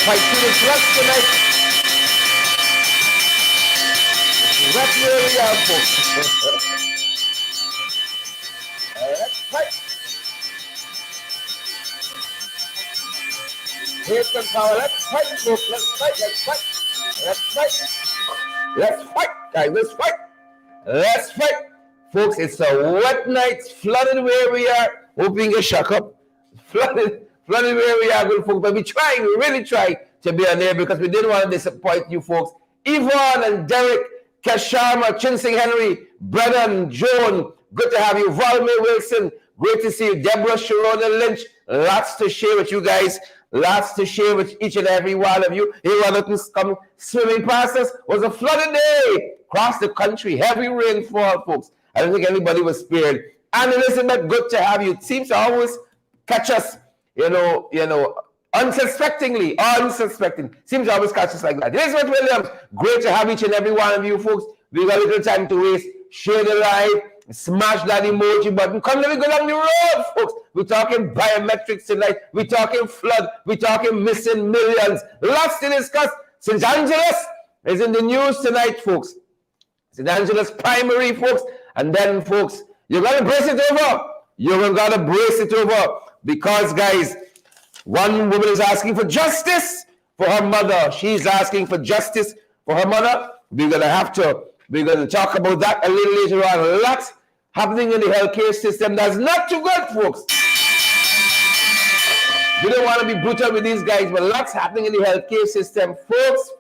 fight through the floods tonight. That's where we are, folks. Let's fight. Here's some power. Let's fight, folks. Let's fight. Let's fight. Let's fight. Let's fight, guys. Let's fight. Let's fight. Folks, it's a wet night. Flooded where we are. Hoping a shock up. Flooded where we are, good folks. But we really try to be on there because we didn't want to disappoint you folks. Yvonne and Derek, Kashama, Chinsing Henry, Brennan, Joan, good to have you. Valme Wilson, great to see you. Deborah Sharona Lynch, lots to share with you guys. Lots to share with each and every one of you. Here, others come swimming past us. It was a flooded day across the country. Heavy rainfall, folks. I don't think anybody was spared. And Elizabeth, good to have you. It seems to always catch us, unsuspecting. Seems to always catch us like that. Elizabeth Williams, great to have each and every one of you folks. We got a little time to waste. Share the live. Smash that emoji button. Come, let me go down the road, folks. We're talking biometrics tonight. We're talking flood. We're talking missing millions. Lots to discuss. St. Angeles is in the news tonight, folks. St. Angeles primary, folks. And then, folks, you're going to brace it over. You're going to brace it over. Because, guys, one woman is asking for justice for her mother. She's asking for justice for her mother. We're going to talk about that a little later on. Lots happening in the healthcare system that's not too good, folks. We don't want to be brutal with these guys, but lots happening in the healthcare system. Folks,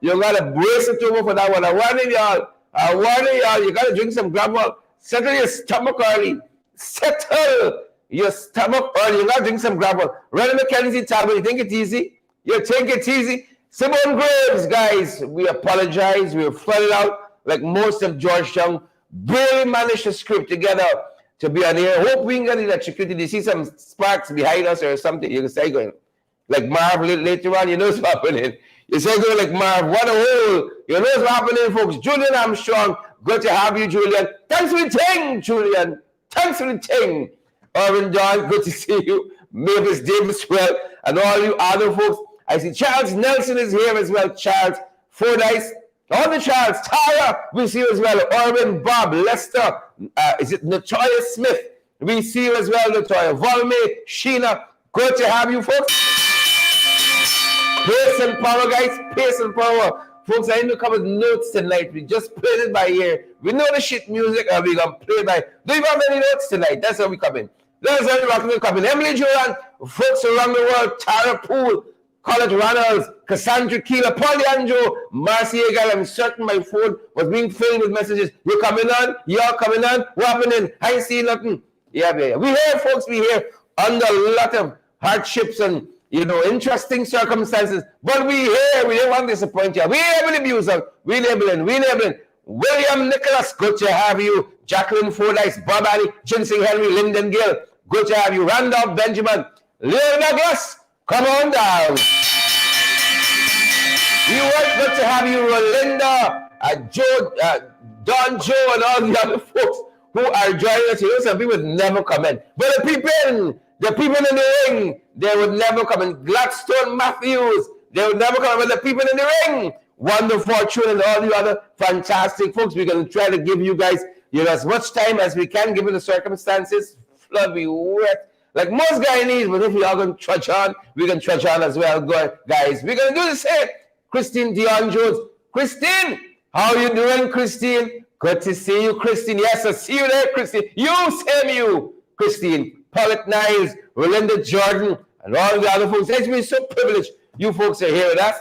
you got to brace it over for that one. I warn y'all, you got to drink some gravel. Settle your stomach early. Settle your stomach early. You got to drink some gravel. Run McKenzie tablet. You think it's easy? You think it's easy? Simone Graves, guys, we apologize. We were flooded out like most of Georgetown. Barely managed to scrape together to be on here. Hope we can get electrocuted. You see some sparks behind us or something. You can say going like Marv later on. You know what's happening. You say going like Marv. What a hole. You know what's happening, folks. Julian Armstrong, good to have you, Julian. Thanks for the thing, Julian. Thanks for the thing. Irvin John, good to see you. Mavis Davis, well, and all you other folks. I see Charles Nelson is here as well. Charles Fordyce, all the Charles. Tara, we see you as well. Urban, Bob, Lester, is it Natoya Smith? We see you as well, Natoya. Volme, Sheena, good to have you, folks. Pace and power, guys. Pace and power. Folks, I need to cover notes tonight. We just played it by ear. We know the shit music, and we're going to play it by. Do you have any notes tonight? That's how we come in. That's how we come in. Emily Joran, folks around the world. Tara Poole, College Ronalds, Cassandra Keeler, Paul Andrew, Marcy Egal. I'm certain my phone was being filled with messages. You coming on? You're coming on? What happening? I ain't see nothing. Yeah. We here, folks. We here under a lot of hardships and, interesting circumstances. But we here. We don't want to disappoint you. We able to abuse them. We labeling. William Nicholas, good to have you. Jacqueline Fordyce, Bob Annie, Chinsing Henry, Lyndon Gill, good to have you. Randolph Benjamin, Leo Douglas, come on down. We want good to have you, Rolinda, Joe, Don Joe, and all the other folks who are joining us. Some people would never come in. But the people in the ring, they would never come in. Gladstone Matthews, they would never come in. But the people in the ring, Wonder Fortune, and all the other fantastic folks, we're going to try to give you guys, as much time as we can, given the circumstances. Flood be wet. Like most Guyanese, but if we are going to trudge on, we can trudge on as well, guys. We're going to do the same. Christine Dion Jones. Christine, how you doing, Christine? Good to see you, Christine. Yes, I see you there, Christine. You, Christine. Paulette Niles, Rolinda Jordan, and all the other folks. It's been so privileged you folks are here with us.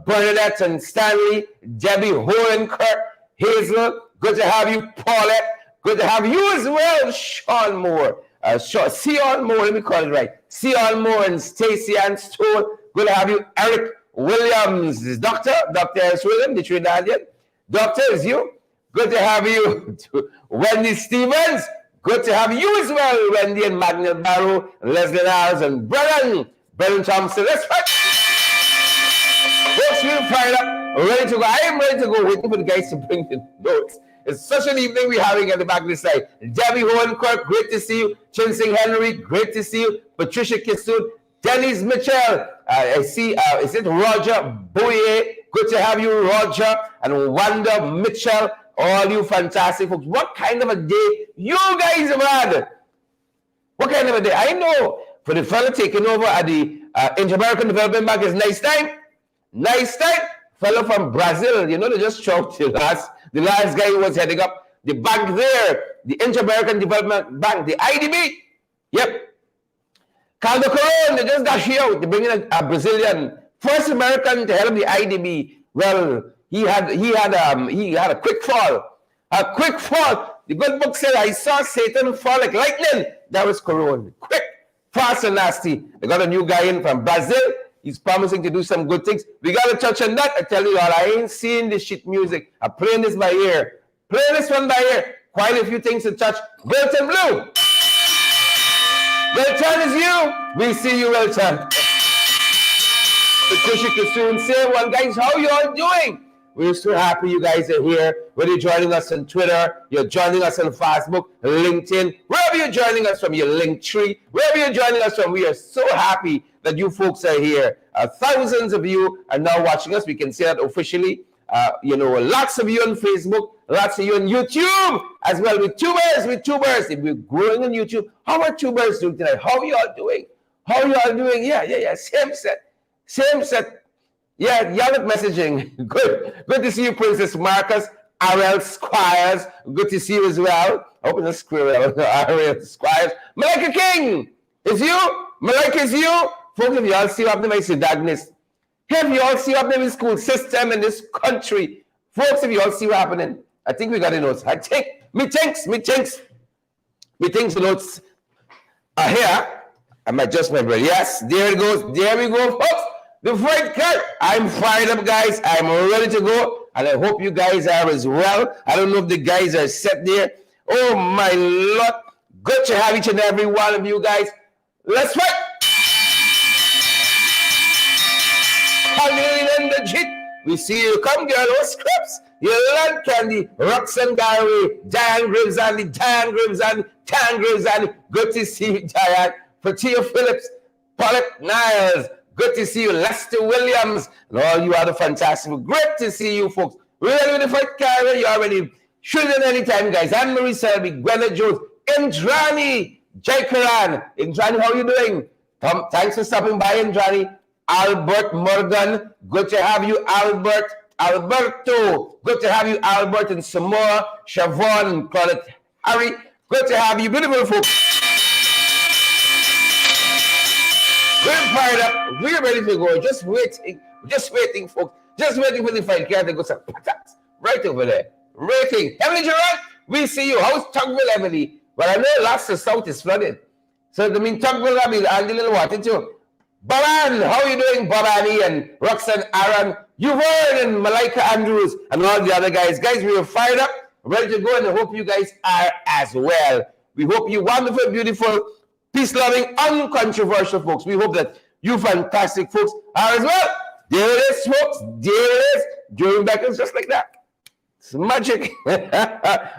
Bernadette and Stanley, Debbie Horenkirk, Hazel. Good to have you, Paulette. Good to have you as well, Sean Moore. Sion Moore, let me call it right. Sion Moore and Stacey Ann Stone. Good to have you, Eric Williams. Dr. S. Williams, the Trinidadian. Doctor, is you? Good to have you. Wendy Stevens. Good to have you as well, Wendy and Magna Barrow, Leslie Niles, and Brennan Thompson. Let's fight. Folks, we're fired up. Ready to go. I am ready to go, waiting for the guys to bring the notes. It's such an evening we're having at the back of the side. Debbie Hohenkirk, great to see you. Chinsing Henry, great to see you. Patricia Kistoon, Dennis Mitchell, I see, is it Roger Boye? Good to have you, Roger, and Wanda Mitchell, all you fantastic folks. What kind of a day you guys have had? What kind of a day? I know for the fellow taking over at the Inter-American Development Bank is nice time. Nice time. Fellow from Brazil, you know, they just choked the last guy who was heading up the bank there, the Inter-American Development Bank, the IDB. Yep. Caldo Coron, they just got here. They bring in a Brazilian, first American to head up the IDB. Well, he had a quick fall. A quick fall. The good book said, I saw Satan fall like lightning. That was Coron. Quick, fast and nasty. They got a new guy in from Brazil. He's promising to do some good things. We got to touch on that. I tell you all, I ain't seeing this shit music. I'm playing this by ear. Play this one by ear. Quite a few things to touch. Wilton Blue. Wilton is you. We see you, Wilton. Patricia Kasoon say, well, guys, how you all doing? We're so happy you guys are here. Whether you're joining us on Twitter, you're joining us on Facebook, LinkedIn, wherever you're joining us from, your Linktree, wherever you're joining us from, we are so happy that you folks are here. Thousands of you are now watching us. We can say that officially. You know, lots of you on Facebook, lots of you on YouTube as well. With tubers. If we're growing on YouTube, how are tubers doing tonight? How are you all doing? How are you all doing? Yeah. Same set. Yeah, y'all look messaging. Good to see you, Princess Marcus. R.L. Squires. Good to see you as well. Open the squirrel. R.L. Squires. Malika King. Is you? Malika is you? Folks, if y'all see what happening, I say Douglas. If you all see what happening in the school system in this country, folks, if you all see what happening, I think we got the notes. I think, me thinks the notes are here. I might adjust my brain. Yes, there it goes. There we go, folks. The fight cut. I'm fired up, guys. I'm ready to go, and I hope you guys are as well. I don't know if the guys are set there. Oh, my Lord. Good to have each and every one of you guys. Let's fight. We see you. Come, girl. Oh, Scripps. You land candy. Roxanne Gary. Diane Graves and Diane Graves and good to see you, Diane. Patia Phillips. Pollock Niles. Good to see you. Lester Williams. And all you other fantastic. Great to see you, folks. We're ready with the fight, Karen. You're already shooting anytime, guys. Anne-Marie Selby. Gwyneth Jones. Indrani. Jaikaran. Indrani, how are you doing? Thanks for stopping by, Indrani. Albert Morgan, good to have you, Albert. Alberto, good to have you, Albert and Samoa. Siobhan, Claudette, Harry, good to have you, beautiful folks. We're fired up. We're ready to go. Just waiting, folks. Just waiting for the fight. Can't go some patats right over there. Rating. Emily Gerard, we see you. How's Tugville, Emily? Well, I know lots of south is flooded. So, I mean, Tugville, I mean, and the little water too. Baran, how are you doing, Babani and Roxanne Aaron, Yvonne and Malika Andrews and all the other guys. Guys, we are fired up, ready to go, and I hope you guys are as well. We hope you wonderful, beautiful, peace-loving, uncontroversial folks. We hope that you fantastic folks are as well. There it is, folks. There it is. During back is just like that. It's magic.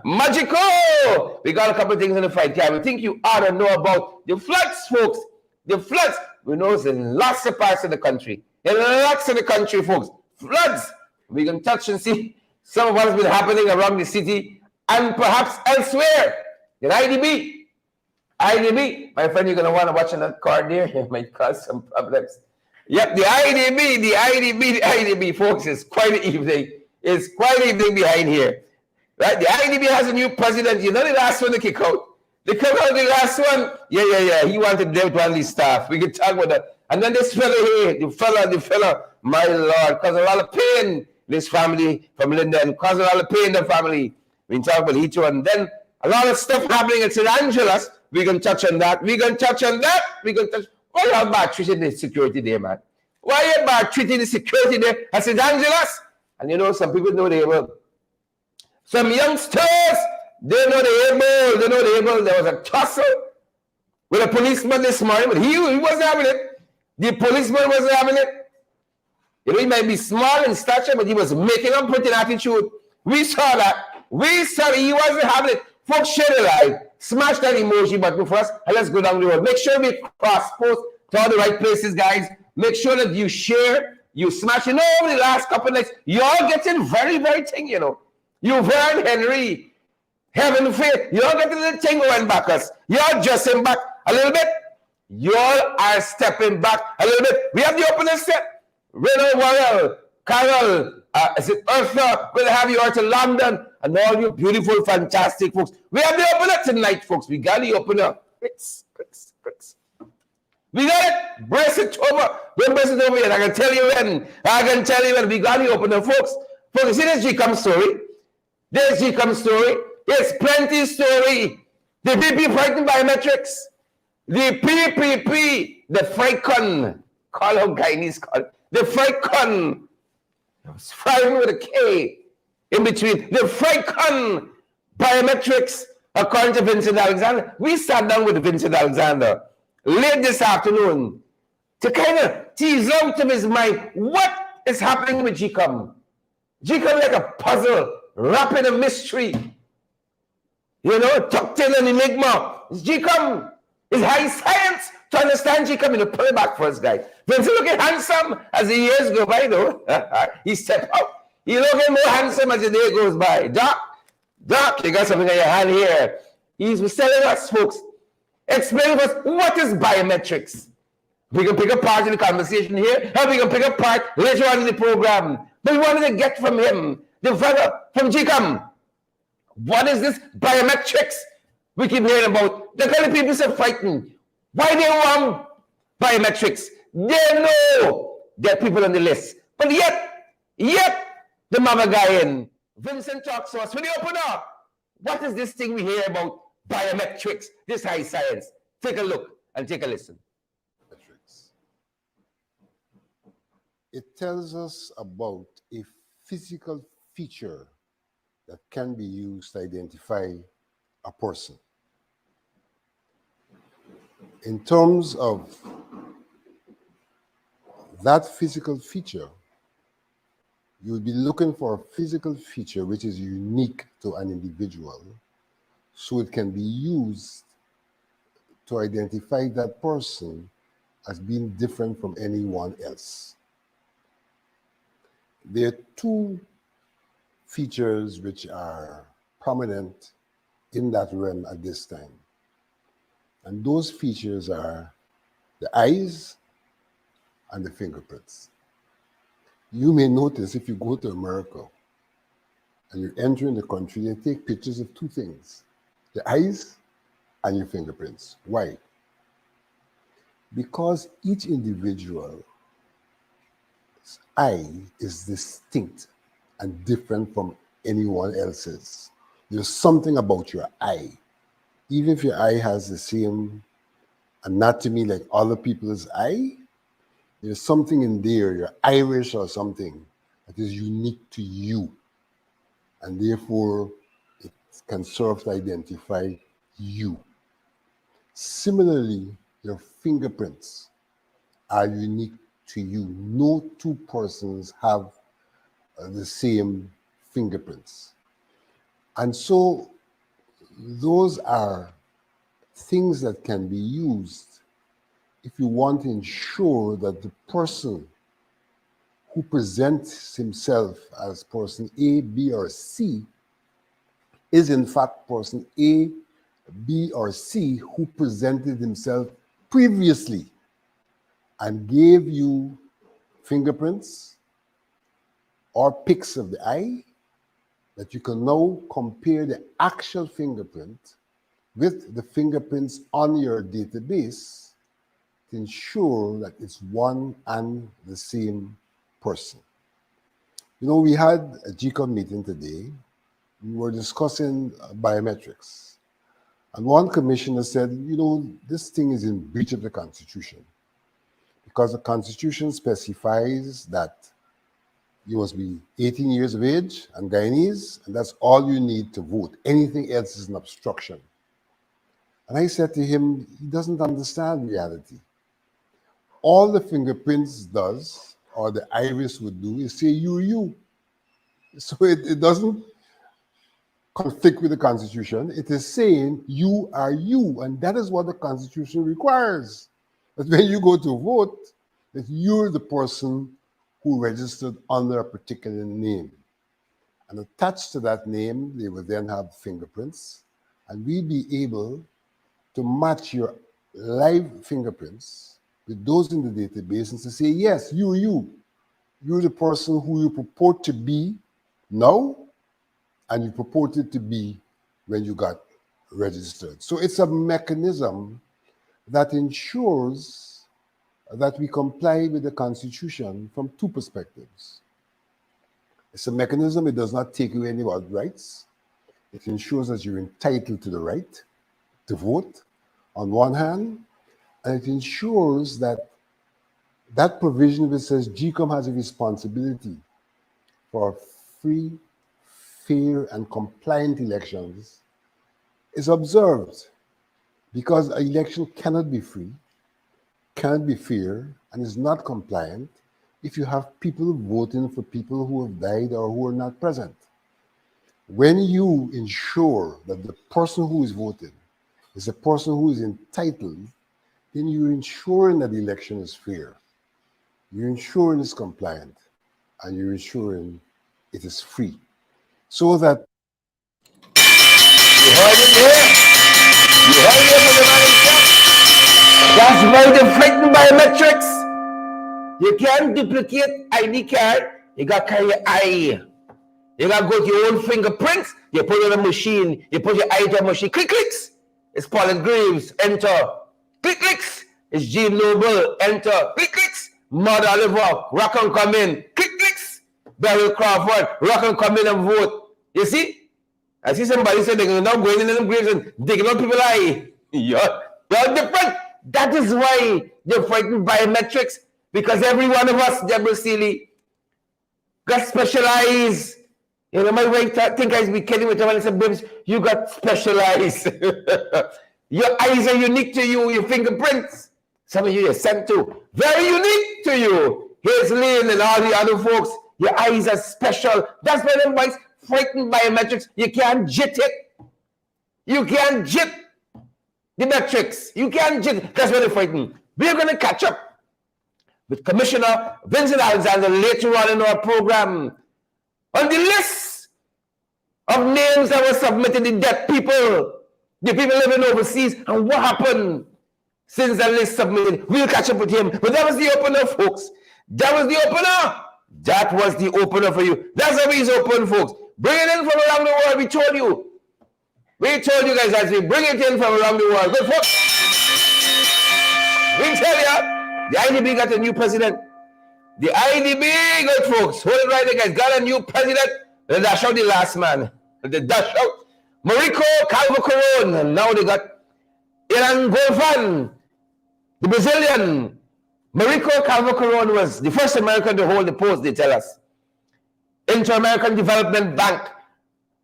Magical. We got a couple of things in the fight. Yeah, we think you ought to know about the floods, folks. The floods. We know it's in lots of parts of the country. In lots of the country, folks. Floods. We can touch and see some of what has been happening around the city and perhaps elsewhere. The IDB. My friend, you're going to want to watch on that card there. It might cause some problems. Yep, the IDB, folks, is quite an evening. It's quite an evening behind here. Right? The IDB has a new president. You know the last one to kick out. They come out the last one. Yeah. He wanted to deal with one of these staff. We can talk about that. And then this fella here, the fella, my Lord, caused a lot of pain. This family from Linden caused a lot of pain in the family. We can talk about each one. Then a lot of stuff happening at St. Angela's. We can touch on that. Why you about treating the security there, man? Why you about treating the security there at St. Angela's? And you know, some people know they able. Some youngsters, they know they able. There was a tussle with a policeman this morning, but he wasn't having it. The policeman wasn't having it. You know, he might be small in stature, but he was making up putting attitude. We saw that. He wasn't having it. Folks, share the live. Smash that emoji button for us, and let's go down the road. Make sure we cross post to all the right places, guys. Make sure that you share, you smash. You know, over the last couple of nights, you're getting very, very thing, you know. You Vern Henry, Heaven Faith, you're getting the thing going back us. You're adjusting back a little bit. You all are stepping back a little bit. We have the opening set. Reno Warrell, Carol, is it Eartha? We'll have you out to London and all you beautiful, fantastic folks. We have the opener tonight, folks. We got the opener. Bricks. We got it. Brace it over. Don't brace it over yet. I can tell you when. We got the opener, folks. Folks, you see this G-Come story? There's G-Come story. There's plenty story. The PP frightened biometrics. The PPP, the Fricon. Call out Guyanese call. The Fricon. It's frightened with a K in between. The Fricon biometrics, according to Vincent Alexander. We sat down with Vincent Alexander late this afternoon to kind of tease out of his mind what is happening with G-Come. G-Come like a puzzle, wrapped in a mystery. You know, tucked in an enigma. G-Come is high science to understand G-Come. You know, pull it back first, guy. Vincent looking handsome as the years go by, though. He step up. He looking more handsome as the day goes by. Doc, you got something in your hand here. He's telling us, folks, explain to us what is biometrics. We can pick up part in the conversation here, and we can pick up part later on in the program. But we wanted to get from him, the fellow from G-Come. What is this biometrics we keep hearing about? The kind of people are frightened. Why they want biometrics? They know there are people on the list. But yet, the mama guy in Vincent talks to us when they open up. What is this thing we hear about biometrics, this high science? Take a look and take a listen. It tells us about a physical feature that can be used to identify a person. In terms of that physical feature, you'll be looking for a physical feature which is unique to an individual, so it can be used to identify that person as being different from anyone else. There are two features which are prominent in that realm at this time. And those features are the eyes and the fingerprints. You may notice if you go to America and you enter in the country, they take pictures of two things, the eyes and your fingerprints. Why? Because each individual's eye is distinct and different from anyone else's. There's something about your eye. Even if your eye has the same anatomy like other people's eye, there's something in there, your iris or something, that is unique to you. And therefore, it can serve to identify you. Similarly, your fingerprints are unique to you. No two persons have the same fingerprints. And so those are things that can be used if you want to ensure that the person who presents himself as person A, B, or C is in fact person A, B, or C who presented himself previously and gave you fingerprints or pics of the eye, that you can now compare the actual fingerprint with the fingerprints on your database to ensure that it's one and the same person. You know, we had a G-Come meeting today. We were discussing biometrics. And one commissioner said, you know, this thing is in breach of the Constitution, because the Constitution specifies that you must be 18 years of age and Guyanese, and that's all you need to vote. Anything else is an obstruction. And I said to him, he doesn't understand reality. All the fingerprints does, or the iris would do, is say you. So it doesn't conflict with the Constitution. It is saying you are you, and that is what the Constitution requires. That when you go to vote, that you're the person who registered under a particular name. And attached to that name, they will then have fingerprints, and we'll be able to match your live fingerprints with those in the database and to say, yes, you're the person who you purport to be now, and you purported to be when you got registered. So it's a mechanism that ensures that we comply with the Constitution from two perspectives. It's a mechanism, it does not take away anyone's rights. It ensures that you're entitled to the right to vote on one hand, and it ensures that that provision which says GCOM has a responsibility for free, fair, and compliant elections is observed, because an election cannot be free, cannot be fair, and is not compliant if you have people voting for people who have died or who are not present. When you ensure that the person who is voting is a person who is entitled, then you're ensuring that the election is fair. You're ensuring it's compliant, and you're ensuring it is free. So that you heard it there. You heard it from the man himself. That's why they're frightened biometrics. You can't duplicate ID card. You got to carry your eye. You got to go to your own fingerprints. You put it on a machine. You put your eye to a machine. Click, clicks. It's Paulin Greaves. Enter. Click, clicks. It's Jean Noble. Enter. Click, clicks. Mud Oliver. Rock and come in. Click, clicks. Beryl Crawford. Rock and come in and vote. You see? I see somebody say they're now going in them graves and digging up people's eye. You're different. That is why they're frightened biometrics. Because every one of us, Deborah Seeley, got specialized. You know, my wife think I be kidding with her and I said, babes, you got specialized. Your eyes are unique to you, your fingerprints. Some of you are sent to. Very unique to you. Here's Lynn and all the other folks. Your eyes are special. That's why them boys frightened biometrics. You can't jit it. You can't jit the metrics. You can't jit. That's why they're frightened. We're going to catch up with Commissioner Vincent Alexander later on in our program on the list of names that were submitted, the dead people, the people living overseas, and what happened since that list submitted. We'll catch up with him. But that was the opener, folks. That was the opener. That was the opener for you. That's how he's open, folks. Bring it in from around the world. We told you. We told you guys that we bring it in from around the world. Good, folks. We tell you. The IDB got a new president. The IDB, good folks, hold it right there, guys. Got a new president. They dash out the last man. They dash out Mariko Calvo-Coron. And now they got Ilan Golfan, the Brazilian. Mariko Calvo-Coron was the first American to hold the post, they tell us. Inter-American Development Bank.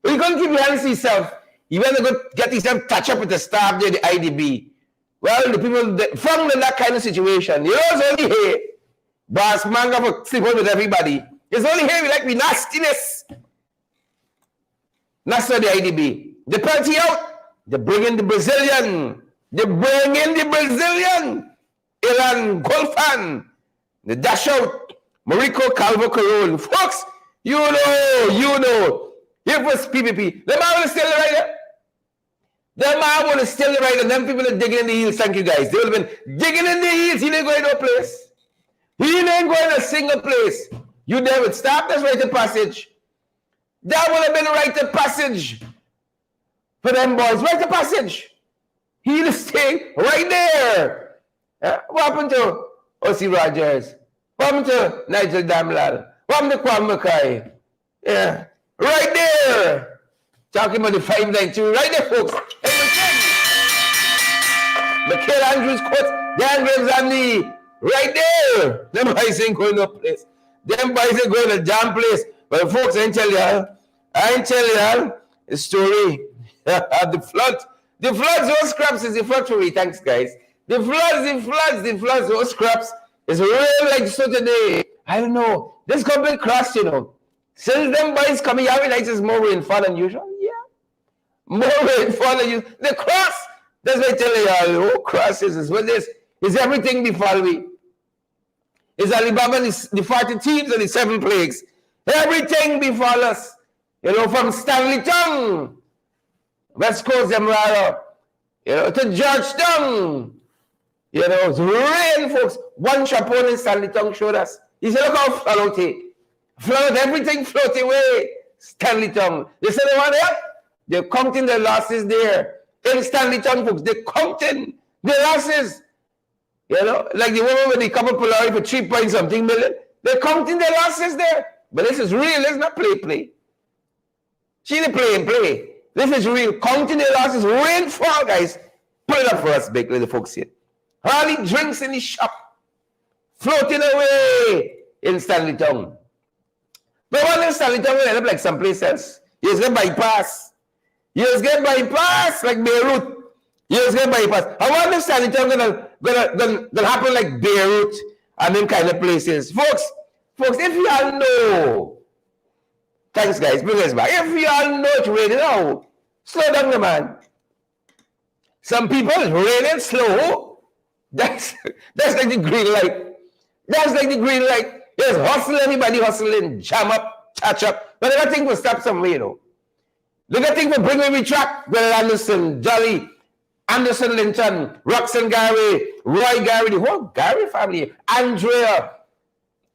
You're going to keep your hands to yourself. You better go get yourself touch up with the staff there, the IDB. Well, the people from that kind of situation, you know, it's only here. Boss manga for sleeping with everybody. It's only here we like the nastiness. That's not the IDB. They party out. They bring in the Brazilian. They bring in the Brazilian. Ilan Golfan. They dash out Mariko Calvo-Coron. Folks, you know. Here was PPP. The man will still right there. Them man want to steal the right, and them people are digging in the heels. Thank you, guys. They would have been digging in the heels. He ain't going to a place. He ain't going to a single place. You there would stop. That's right of passage. That would have been right of passage for them boys. Right of passage. He'd have stayed right there. What happened to O.C. Rogers? What happened to Nigel Damlal? What happened to Kwame Mackay? Yeah, right there. Talking about the 592, right there, folks. McKay Andrews quote, Dan Graves and the right there. Them boys ain't going to a place. Them boys ain't going to a damn place. But folks, I ain't tell you the story. The floods, those scraps is the flood for me. Thanks, guys. The floods, those scraps is real like so today. I don't know. This could be crossed, you know. Since them boys coming, having nights is more rainfall than usual. Yeah. More rainfall than usual. The cross, that's what I tell you all. Oh, crosses is what this is everything before we. It's Alibaba, the 40 thieves and the 7 plagues. Everything befall us. You know, from Stanley Town, West Coast, Emerald, you know, to Georgetown. You know, it's rain, folks. One chaperone in Stanley Town showed us. He said, look how float it. Float, everything float away. Stanley Town. They said, they want help. They're counting their losses there. In Stanley Town, folks, they're counting their losses. You know, like the woman with the couple Polaroid for 3 point something million. They're counting their losses there. But this is real. It's not play. She didn't play. This is real. Counting their losses. Rainfall, guys. Put it up for us, big little folks here. All the drinks in the shop. Floating away in Stanley Town. But one in Stanley Town will end up like someplace else. You just get bypass. Like Beirut. You just get bypass. I wonder if Stanley Town gonna happen like Beirut and them kind of places. Folks, if you all know, thanks guys, bring us back. If you all know it's raining now, slow down the man. Some people it's raining slow. That's like the green light. Yes, hustle, everybody hustling, jam up, touch up. But the thing will stop somewhere, you know. Look at thing for bring me track. Well, Anderson, Jolly, Anderson Linton, Roxanne Gary, Roy Gary, the whole Gary family, Andrea,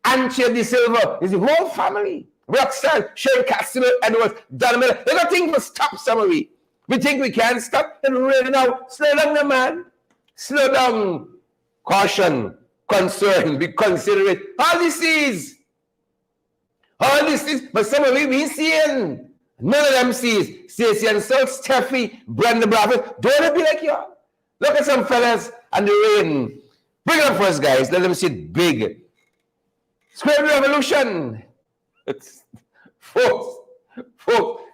Antia De Silva, is the whole family. Roxanne, Shane Castillo, Edwards, Don Miller. Look at thing for stop somewhere. We think we can stop and really now. Slow down, the man. Slow down. Caution. Concern, be considerate. All this is, but some of it we seeing. None of them sees. Stacey and Salt, Steffi, Brenda Bradford. Don't be like y'all. Look at some fellas and the rain. Bring it up first, guys. Let them see it big. Square Revolution. Folks,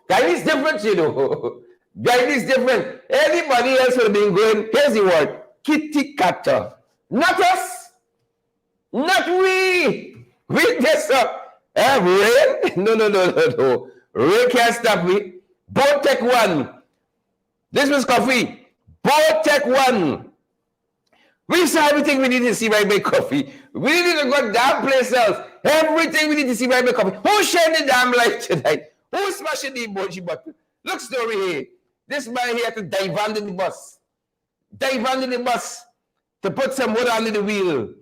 guys is different, you know. Guys is different. Anybody else would have been going, here's the word, kitty katter. Not us. Not we. We just rain. No. Rain can't stop me. Both take one. This was coffee. Both take one. We saw everything we need to see by make coffee. We need to go damn place else. Everything we need to see by make coffee. Who shared the damn light tonight? Who smashing the emoji button? Look, story here. This man here had to dive under the bus. To put some wood under the wheel.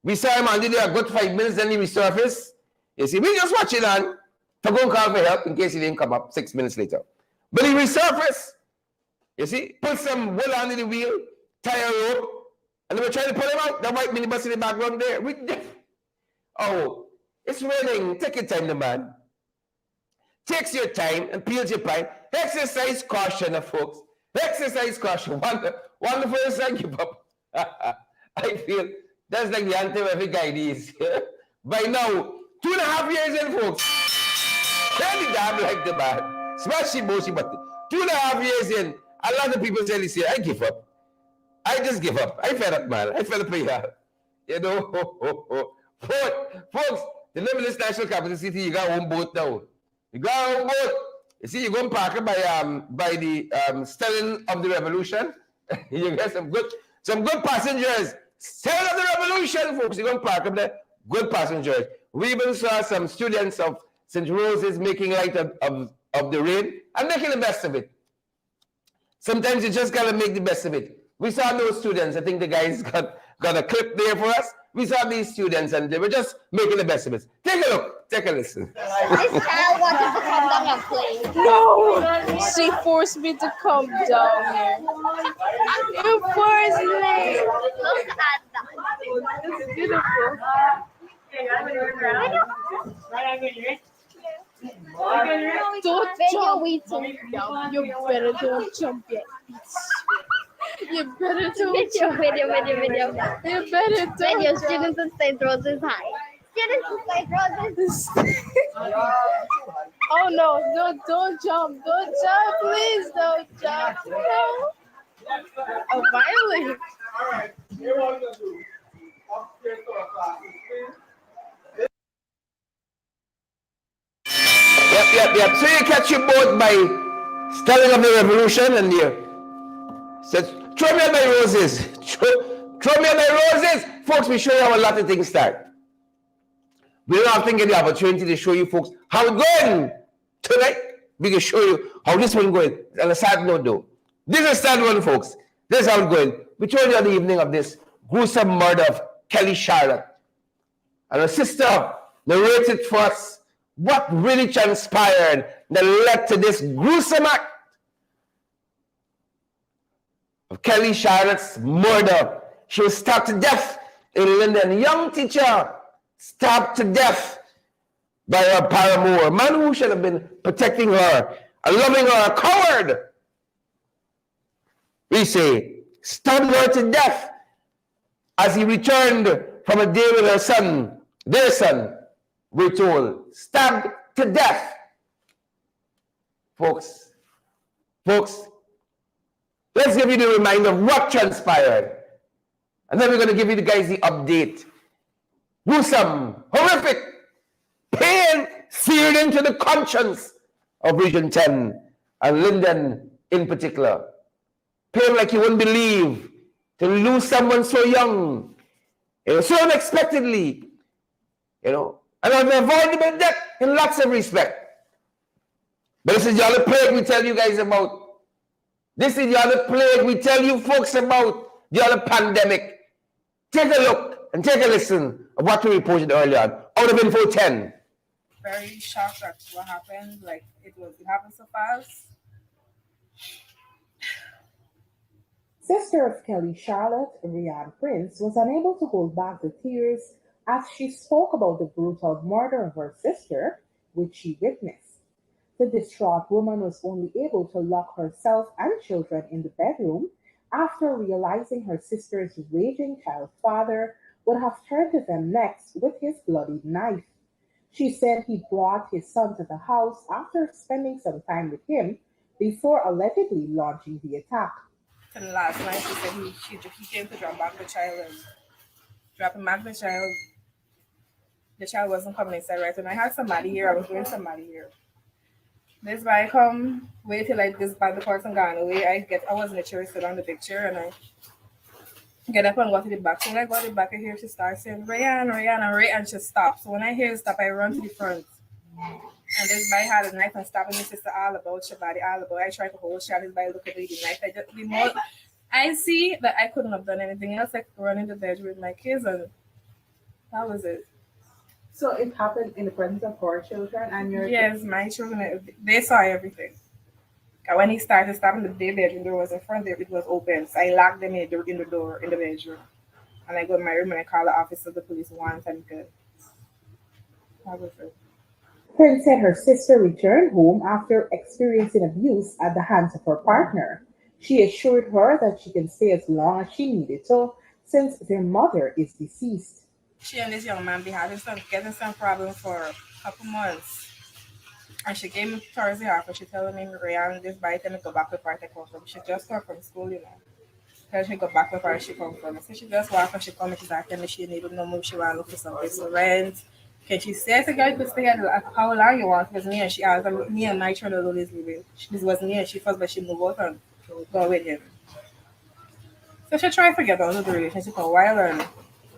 We saw him under there a good 5 minutes, then he resurfaced. You see, we just watching on to go and call for help in case he didn't come up 6 minutes later. But he resurfaced. You see, put some wood under the wheel, tie a rope, and they were trying to pull him out. That white minibus in the background there. Oh, it's raining. Take your time, the man. Takes your time and peels your pipe. Exercise caution, folks. Exercise caution. One the first I give up. I feel that's like the anthem every guy is. By now, 2.5 years in, folks. Tell the damn like the man. Smash the motion button. 2.5 years in, a lot of people tell you, I give up. I just give up. I fed up, man. I fed up here. You know, folks, the Limitless National Capital City, you got one boat now. You got one boat. You see, you go and park it by the Stelling of the Revolution. You get some good passengers. Stelling of the Revolution, folks. You go and park up there. Good passengers. We even saw some students of St. Rose's making light of the rain and making the best of it. Sometimes you just gotta make the best of it. We saw those students. I think the guys got a clip there for us. We saw these students and they were just making the best of it. Take a look. Take a listen. This child wanted to come down and play. No! She forced me to come down here. You forced me! Look at that. It's beautiful. Don't jump. You better don't jump yet. You better don't jump. Video. You better don't Video, jump. students in St. Rose's High. Students in St. Rose's. Oh no, don't jump. Don't jump, please. Don't jump. No. Oh, violent. All right, here what we're going to do. Upstairs to our classes, please. Yep. So you catch your boat by Stelling of the Revolution and you said, throw me on my roses. Throw me on my roses. Folks, we show you how a lot of things start. We don't often get the opportunity to show you folks how it's going. Tonight, we can show you how this one going. On a sad note though, this is a sad one, folks. This is how it's going. We told you on the evening of this gruesome murder of Kelly Charlotte. And her sister narrated for us what really transpired that led to this gruesome act of Kelly Charlotte's murder. She was stabbed to death in London. A young teacher stabbed to death by her paramour, a man who should have been protecting her and loving her, a coward. We say, stabbed her to death as he returned from a day with her son, their son, we're told, stabbed to death. Folks, let's give you the reminder of what transpired. And then we're going to give you guys the update. Gruesome, horrific, pain seared into the conscience of Region 10 and Linden in particular. Pain like you wouldn't believe, to lose someone so young, so unexpectedly, and an avoidable death in lots of respect. But this is the other plague we tell you guys about. This is the other plague we tell you folks about, the other pandemic. Take a look and take a listen of what we reported earlier on, out of Info 10. Very shocked at what happened. Like, it happened so fast. Sister of Kelly Charlotte, Rianne Prince, was unable to hold back the tears as she spoke about the brutal murder of her sister, which she witnessed. The distraught woman was only able to lock herself and children in the bedroom after realizing her sister's raging child father would have turned to them next with his bloodied knife. She said he brought his son to the house after spending some time with him before allegedly launching the attack. And last night she said he came to drop back the child and dropping back the child. The child wasn't coming inside right when I had somebody here. I was doing somebody here. This guy come, wait till like this bad the person gone away. I was in the chair, sit on the big chair, and I get up and go to the back. So when I go to the back, I hear she start saying, Rayan, and she stops. So when I hear her stop, I run to the front. And this guy had a knife and stabbing my sister all about, she body all about. I tried to hold she had this guy look at the knife. I see that I couldn't have done anything else. I could run in the bedroom with my kids, and that was it. So it happened in the presence of her children and your Yes, my children, they saw everything. And when he started stabbing, the bedroom door was in front there, it was open. So I locked them in the door in the bedroom. And I go to my room and I call the officer, the police once, and good. That was it. Prince said her sister returned home after experiencing abuse at the hands of her partner. She assured her that she can stay as long as she needed to, since their mother is deceased. She and this young man be getting some problem for a couple months. And she gave me Thursday off and she told me, Rihanna, this bite and go back with her to come from. She just come from school, Tell she go back with her she come from. So she just walk and she come and she's asking me she needed no move, she want to look for some place to rent. Can she say to girl could stay here how long you want? Because me and she asked me and my child always living. This was me and she first but she moved out and go with him. So she tried to get out of the relationship for a while and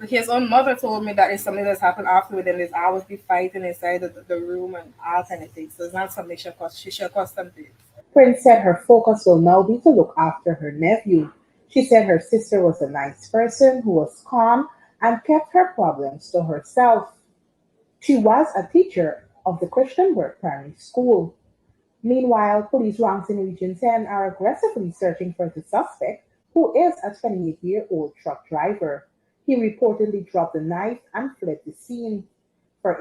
his own mother told me that it's something that's happened after with them. There's always be fighting inside the room and all kind of things. So it's not something she should cause something. Prince said her focus will now be to look after her nephew. She said her sister was a nice person who was calm and kept her problems to herself. She was a teacher of the Christianburg Primary School. Meanwhile, police ranks in Region 10 are aggressively searching for the suspect, who is a 28-year-old truck driver. He reportedly dropped the knife and fled the scene. I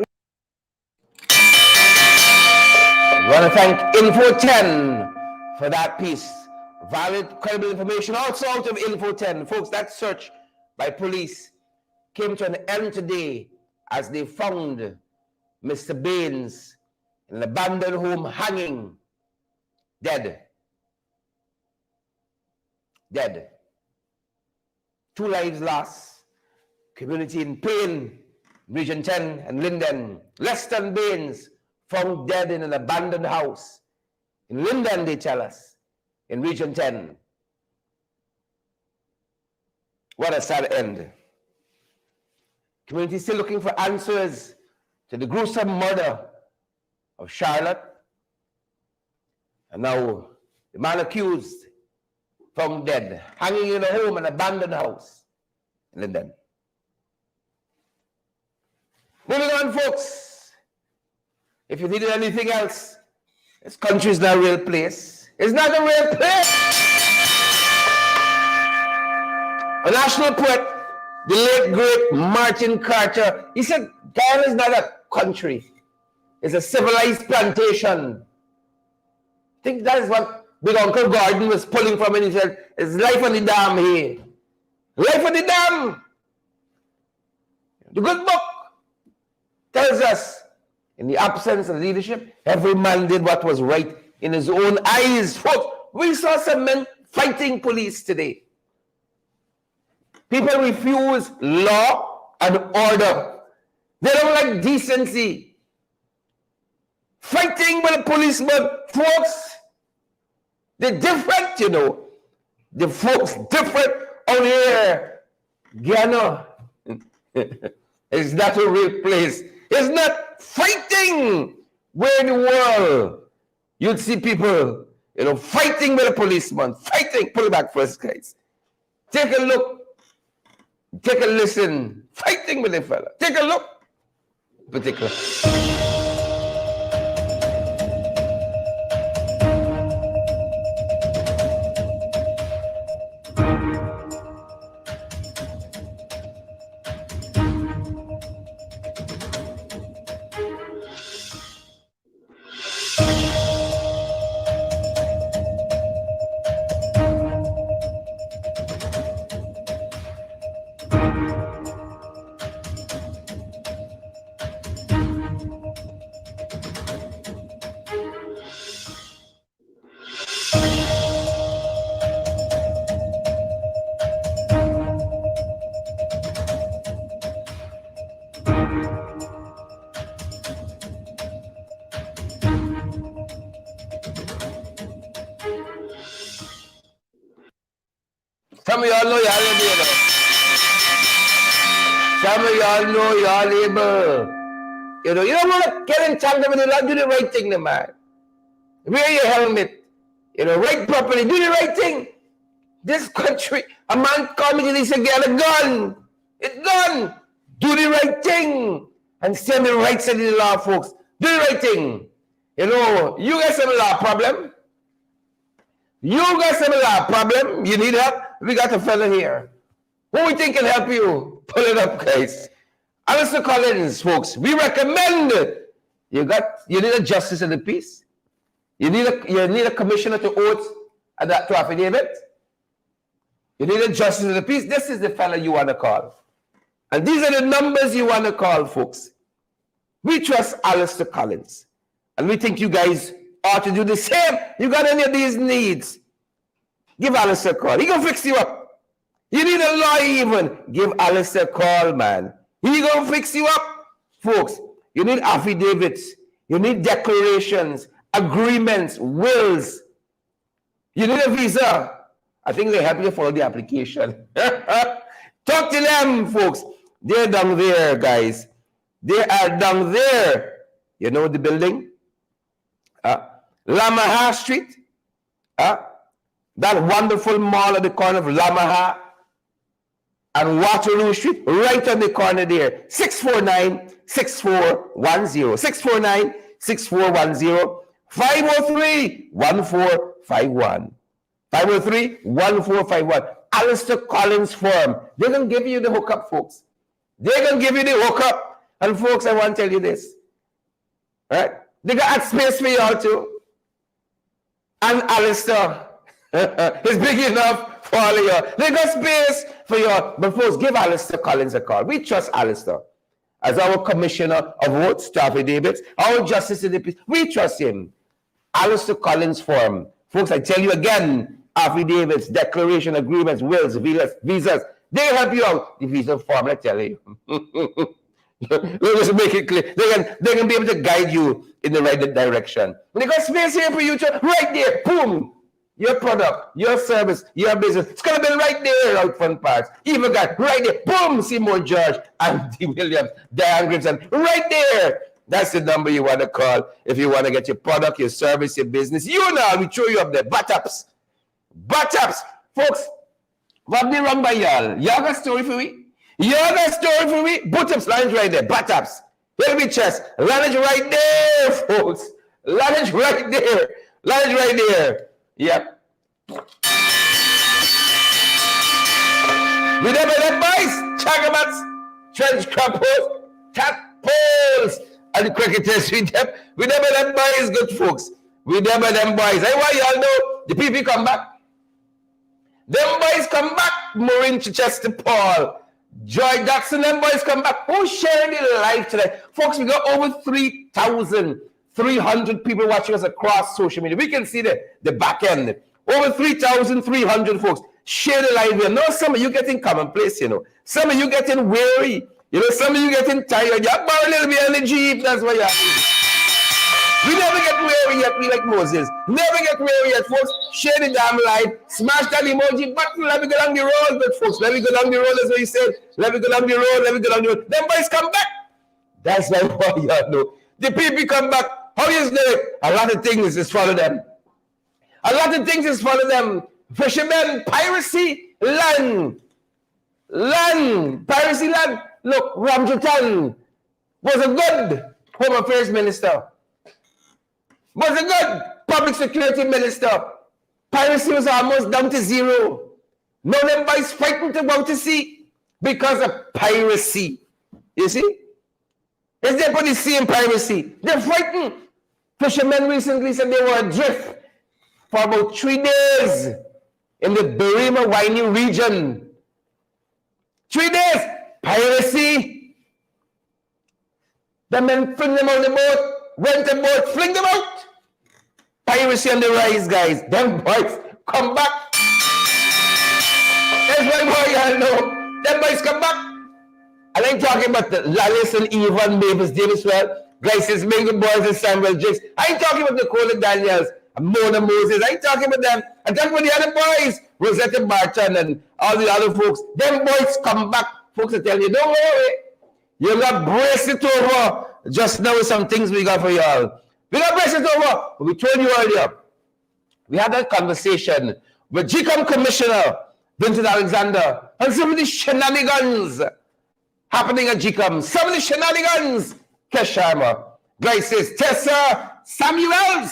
want to thank Info 10 for that piece. Valid, credible information also out of Info 10. Folks, that search by police came to an end today as they found Mr. Baines in an abandoned home hanging, dead. Dead. 2 lives lost. Community in pain, Region 10 and Linden. Leston Baines found dead in an abandoned house. In Linden, they tell us, in Region 10. What a sad end. Community still looking for answers to the gruesome murder of Charlotte. And now the man accused found dead, hanging in a home, an abandoned house in London. Moving on, folks. If you needed anything else, this country is not a real place. It's not a real place. A national poet, the late great Martin Carter, he said, Guyana is not a country. It's a civilized plantation. I think that is what Big Uncle Gordon was pulling from, and he said, it's life on the dam here. Life on the dam. The good book tells us, in the absence of leadership, every man did what was right in his own eyes. Folks, we saw some men fighting police today. People refuse law and order. They don't like decency. Fighting with a policeman, folks, they're different, you know. The folks different out here. Guyana is not a real place. It's not fighting. Where in the world you'd see people, you know, fighting with a policeman, fighting. Pull it back first, guys. Take a look. Take a listen. Fighting with a fella. Take a look. Particular. Some of y'all know y'all able, you know. Some of y'all know y'all able. You know, you don't want to get entangled with the law. Do the right thing, the man. Wear your helmet. You know, write properly. Do the right thing. This country, a man called me and he said, get a gun. It's done. Do the right thing. And stay on the right side of the law, folks. Do the right thing. You know, you got some law problem. You got some law problem. You need help. We got a fella here. Who we think can help you? Pull it up, guys. Alistair Collins, folks. We recommend you need a justice of the peace. You need a commissioner to oath to affidavit. You need a justice of the peace. This is the fella you want to call. And these are the numbers you want to call, folks. We trust Alistair Collins. And we think you guys ought to do the same. You got any of these needs? Give Alistair a call. He gonna fix you up. You need a lawyer even. Give Alistair a call, man. He gonna fix you up. Folks, you need affidavits. You need declarations, agreements, wills. You need a visa. I think they help you follow the application. Talk to them, folks. They're down there, guys. They are down there. You know the building? Lamaha Street. That wonderful mall at the corner of Lamaha and Waterloo Street, right on the corner there. 649-6410. 649-6410. 503-1451. 503-1451. Alistair Collins Firm. They're going to give you the hookup, folks. They're going to give you the hookup. And folks, I want to tell you this. All right? They got space for y'all too. And Alistair is big enough for all of you. They got space for you. But folks, give Alistair Collins a call. We trust Alistair as our commissioner of votes, affidavits, our justice in the peace. We trust him. Alistair Collins Firm. Folks, I tell you again, affidavits, declaration, agreements, wills, visas. They help you out. The visa form, I tell you. We'll just make it clear. They can be able to guide you in the right direction. When they got space here for you, right there, boom. your product, your service, your business. It's gonna be right there out front parts. Even got right there. Boom, Seymour George, Andy Williams, Diane Grimson, right there. That's the number you want to call if you want to get your product, your service, your business. You know, we throw you up there. Butt-ups. Butt-ups. Folks, what did wrong by y'all? Y'all got a story for me? Y'all got a story for me? Butt-ups, lunge right there. Butt-ups. Here'll be chest. Lunge right there, folks. Lunge right there. Lunge right there. Yep. We never let boys, chagabats, trench crappers, tadpoles, and cricketers. We never let boys, good folks. We never them boys. I want y'all know the people come back. Them boys come back. Maureen Chichester Paul, Joy Jackson, them boys come back. Who's sharing their life today? Folks, we got over 3,300 people watching us across social media. We can see the back end. Over 3,300 folks share the live here. No, some of you getting commonplace, you know. Some of you getting weary. You know, some of you getting tired. You borrow a little bit on the Jeep. That's what you're doing. We never get weary yet. We like Moses. Never get weary yet, folks. Share the damn live. Smash that emoji button. Let me go down the road, but folks. Let me go down the road. That's what he said. Let me go down the road. Let me go down the road. Them boys come back. That's why y'all know. The people come back. How you do it? A lot of things is follow them. A lot of things is follow them. Fishermen, piracy, land. Piracy, land. Look, Ramjatan was a good Home Affairs Minister. Was a good Public Security Minister. Piracy was almost down to zero. Now them boys fighting to go to sea because of piracy. You see? Is they put the sea in piracy? They're fighting. Fishermen recently said they were adrift for about 3 days in the Berrima Winey region. 3 days. Piracy. The men fling them out the boat, rent a boat, fling them out. Piracy on the rise, guys. Them boys come back. That's why y'all know. Them boys come back. And I'm talking about the Lallis and Evan, Mavis Davis, well, Grace's Mingle Boys and Samuel Jakes. I ain't talking about Nicola Daniels and Mona Moses. I ain't talking about them. I'm talking about the other boys, Rosetta Barton and all the other folks. Them boys come back. Folks are telling you, don't worry. You got brace it over. Just now with some things we got for y'all. We got brace it over. We told you earlier. We had that conversation with GCOM Commissioner Vincent Alexander and some of the shenanigans happening at GCOM. Some of the shenanigans. Kesh Sharma, Grace's, Tessa, Samuels.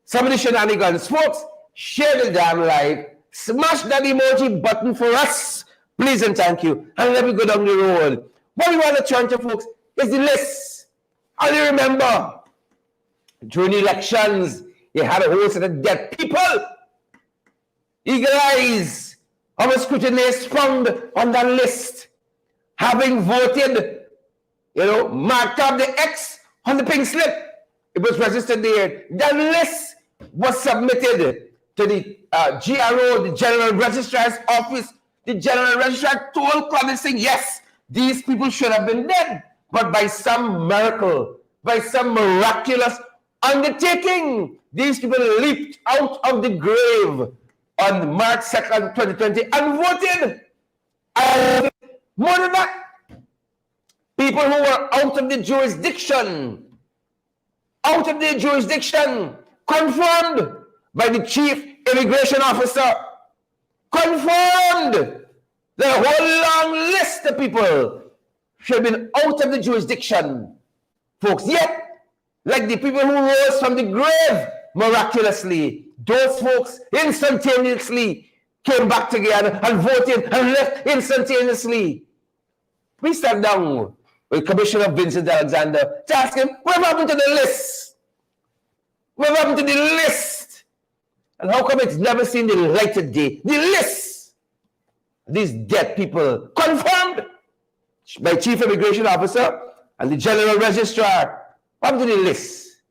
Some of the shenanigans. Folks, share the damn live. Smash that emoji button for us. Please and thank you. And let me go down the road. What we want to turn to, folks, is the list. And you remember, during the elections, you had a whole set of dead people. Eagle eyes of a scrutinous found on that list, having voted, you know, marked up the X on the pink slip. It was registered there. That list was submitted to the GRO, the General Registrar's Office. The General Registrar told Clement Singh, yes, these people should have been dead. But by some miracle, by some miraculous undertaking, these people leaped out of the grave on March 2nd, 2020 and voted. And more than that, people who were out of the jurisdiction, confirmed by the Chief Immigration Officer, confirmed the whole long list of people should have been out of the jurisdiction, folks. Yet, like the people who rose from the grave miraculously, those folks instantaneously came back together and voted and left instantaneously. We sat down with Commissioner Vincent Alexander to ask him, what happened to the list? What happened to the list? And how come it's never seen the light of day? The list! These dead people confirmed by Chief Immigration Officer and the General Registrar. What happened to the list?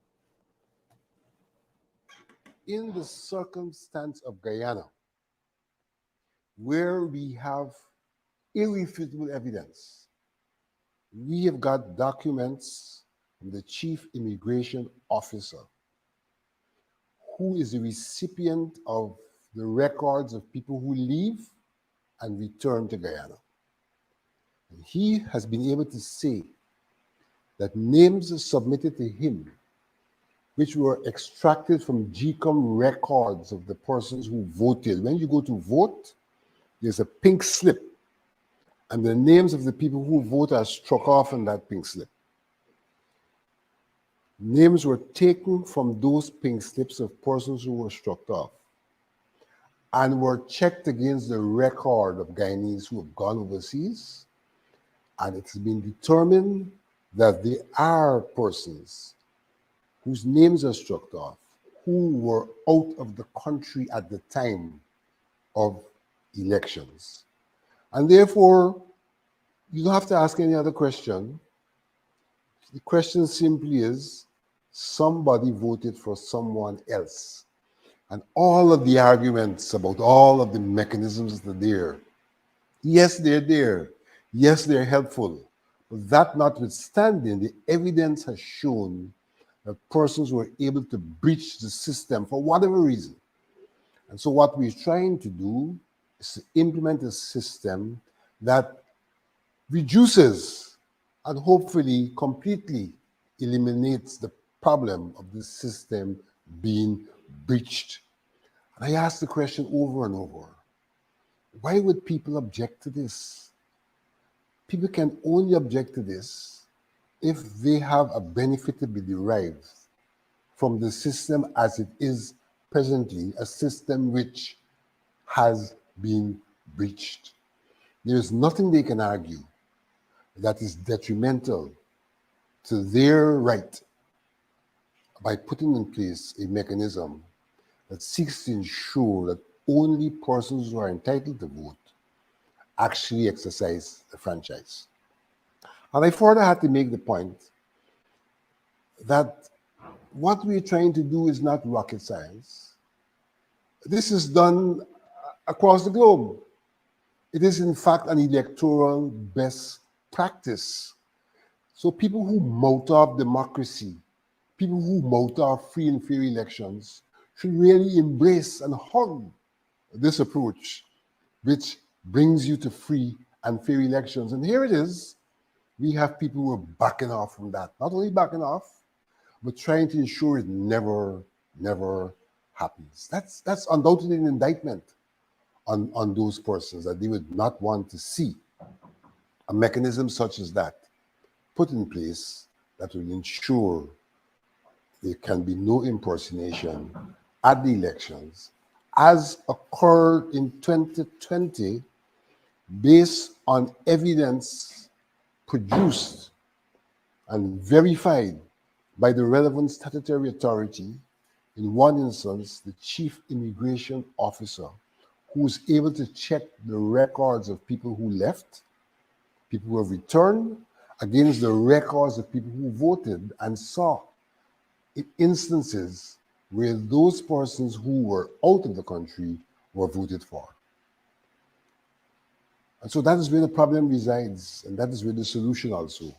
In the circumstance of Guyana, where we have irrefutable evidence, we have got documents from the Chief Immigration Officer, who is the recipient of the records of people who leave and return to Guyana. And he has been able to say that names submitted to him, which were extracted from GCOM records of the persons who voted. When you go to vote, there's a pink slip, and the names of the people who vote are struck off on that pink slip. Names were taken from those pink slips of persons who were struck off and were checked against the record of Guyanese who have gone overseas, and it's been determined that there are persons whose names are struck off who were out of the country at the time of elections. And therefore, you don't have to ask any other question. The question simply is, somebody voted for someone else. And all of the arguments about all of the mechanisms that are there, yes, they're there. Yes, they're helpful. But that notwithstanding, the evidence has shown that persons were able to breach the system for whatever reason. And so what we're trying to do is to implement a system that reduces and hopefully completely eliminates the problem of the system being breached. And I ask the question over and over, why would people object to this? People can only object to this if they have a benefit to be derived from the system as it is presently, a system which has been breached. There is nothing they can argue that is detrimental to their right by putting in place a mechanism that seeks to ensure that only persons who are entitled to vote actually exercise the franchise. And I further had to make the point that what we're trying to do is not rocket science. This is done across the globe. It is in fact an electoral best practice. So people who mouth off democracy, people who mouth off free and fair elections should really embrace and hug this approach, which brings you to free and fair elections. And here it is. We have people who are backing off from that. Not only backing off, but trying to ensure it never happens. That's undoubtedly an indictment on those persons, that they would not want to see a mechanism such as that put in place that will ensure there can be no impersonation at the elections, as occurred in 2020, based on evidence produced and verified by the relevant statutory authority. In one instance, the chief immigration officer, who was able to check the records of people who left, people who have returned, against the records of people who voted, and saw instances where those persons who were out of the country were voted for. And so that is where the problem resides, and that is where the solution also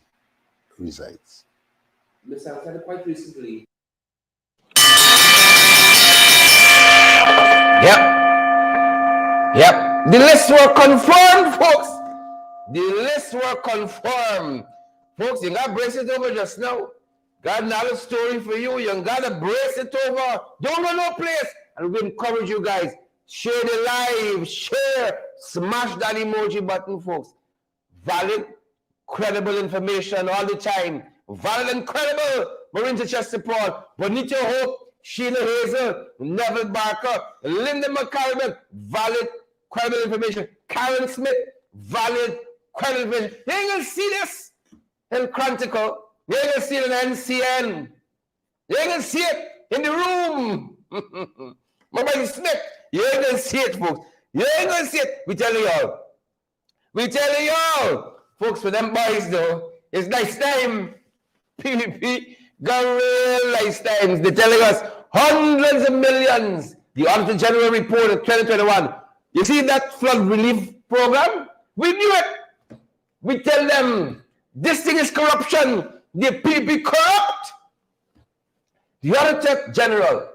resides. Mr. Alexander, quite recently. Yep. The lists were confirmed, folks. The lists were confirmed. Folks, you got to brace it over just now. Got another story for you. You got to brace it over. Don't go no place. And we encourage you guys, share the live, share, smash that emoji button, folks. Valid, credible information all the time. Valid and credible. Marinda Chester Paul, Bonita Hope, Sheila Hazel, Neville Barker, Linda McCarriman, valid, credible information. Karen Smith, valid, credible information. You ain't gonna see this in Chronicle. You ain't gonna see it in NCN. You ain't gonna see it in the room. Mobile Smith, you ain't gonna see it, folks. You ain't gonna see it. We telling y'all. We telling y'all. Folks, for them boys though, it's nice time. PVP got real nice times. They're telling us hundreds of millions. The Auditor General report of 2021. You see that flood relief program? We knew it. We tell them this thing is corruption. The PVP corrupt. The Auditor General